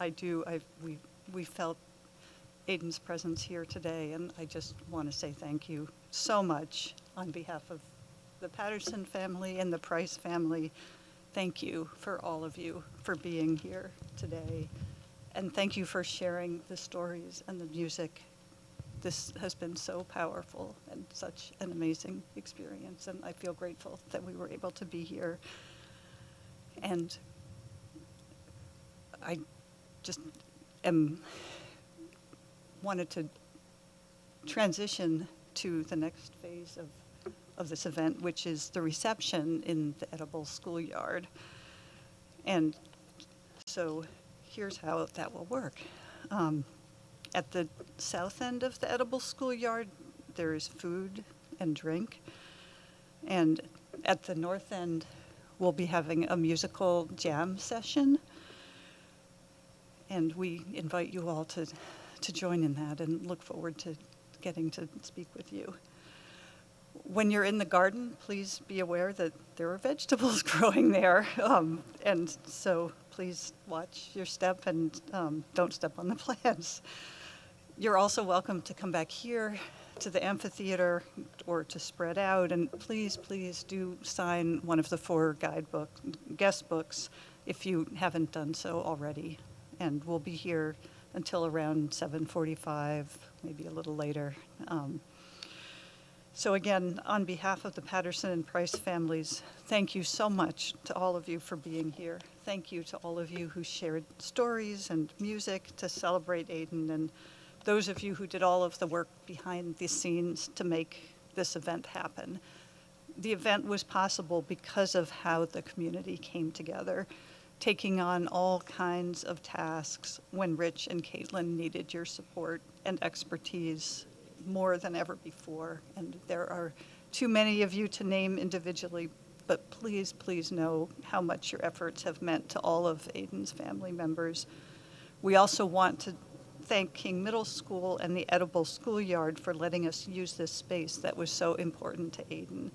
we felt Aidan's presence here today, and I just want to say thank you so much on behalf of the Patterson family and the Price family. Thank you for all of you for being here today. And thank you for sharing the stories and the music. This has been so powerful and such an amazing experience. And I feel grateful that we were able to be here. And I just wanted to transition to the next phase of this event, which is the reception in the Edible Schoolyard. And so here's how that will work. At the south end of the Edible Schoolyard, there is food and drink. And at the north end, we'll be having a musical jam session. And we invite you all to join in that and look forward to getting to speak with you. When you're in the garden, please be aware that there are vegetables growing there. And so please watch your step and don't step on the plants. You're also welcome to come back here to the amphitheater or to spread out. And please, please do sign one of the 4 guest books if you haven't done so already. And we'll be here until around 7:45, maybe a little later. So again, on behalf of the Patterson and Price families, thank you so much to all of you for being here. Thank you to all of you who shared stories and music to celebrate Aidan, and those of you who did all of the work behind the scenes to make this event happen. the event was possible because of how the community came together, taking on all kinds of tasks when Rich and Caitlin needed your support and expertise more than ever before. And there are too many of you to name individually, but please, please know how much your efforts have meant to all of Aidan's family members. We also want to thank King Middle School and the Edible Schoolyard for letting us use this space that was so important to Aidan.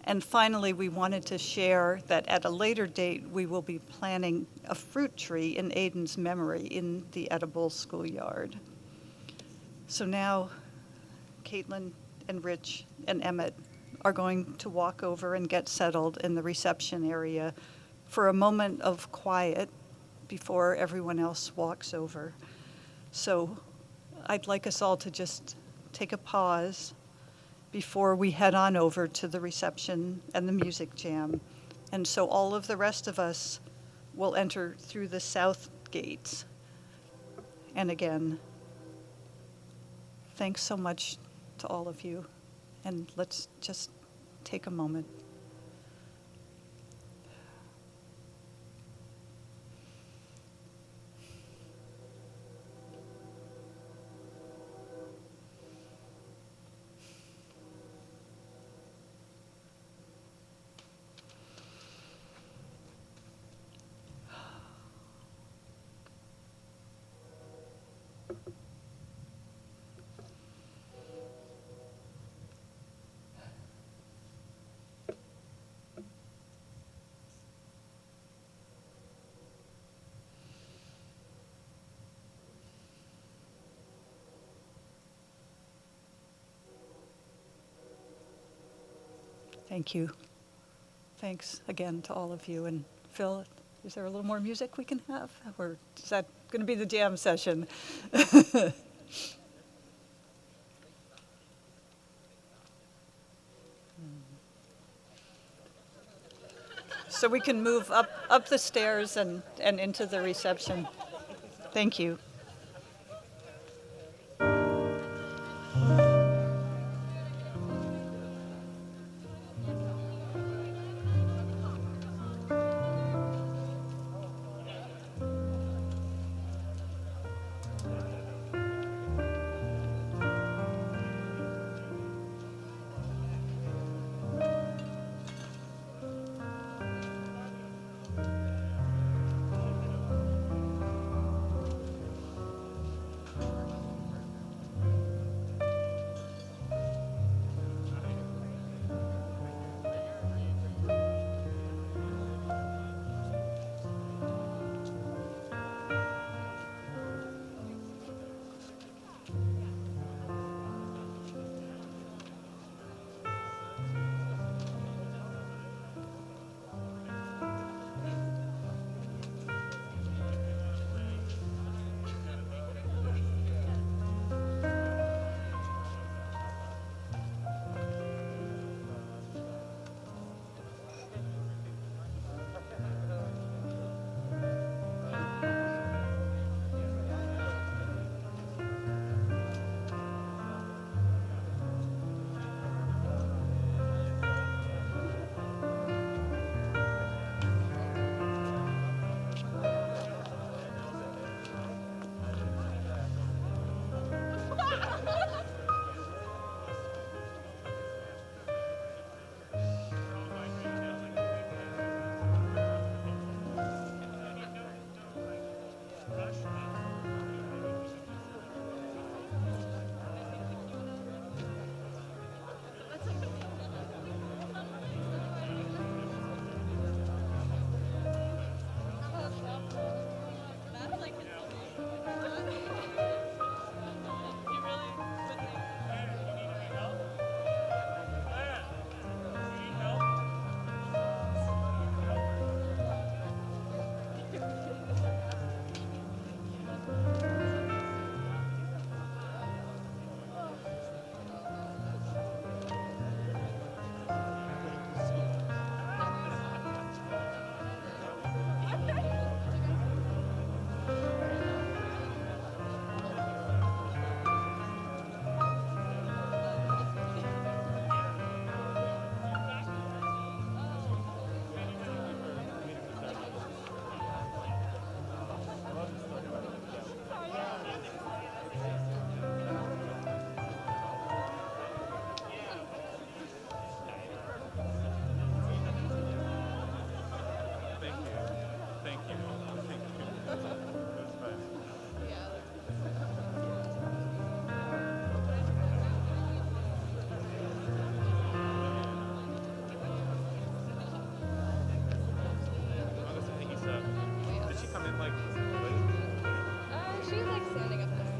And finally, we wanted to share that at a later date, we will be planting a fruit tree in Aidan's memory in the Edible Schoolyard. So now, Caitlin and Rich and Emmett are going to walk over and get settled in the reception area for a moment of quiet before everyone else walks over. So I'd like us all to just take a pause before we head on over to the reception and the music jam. And so all of the rest of us will enter through the south gates. And again, thanks so much to all of you. And let's just take a moment. Thank you. Thanks again to all of you. And Phil, is there a little more music we can have? Or is that going to be the jam session? So we can move up the stairs and into the reception. Thank you.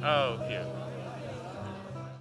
Oh, cute.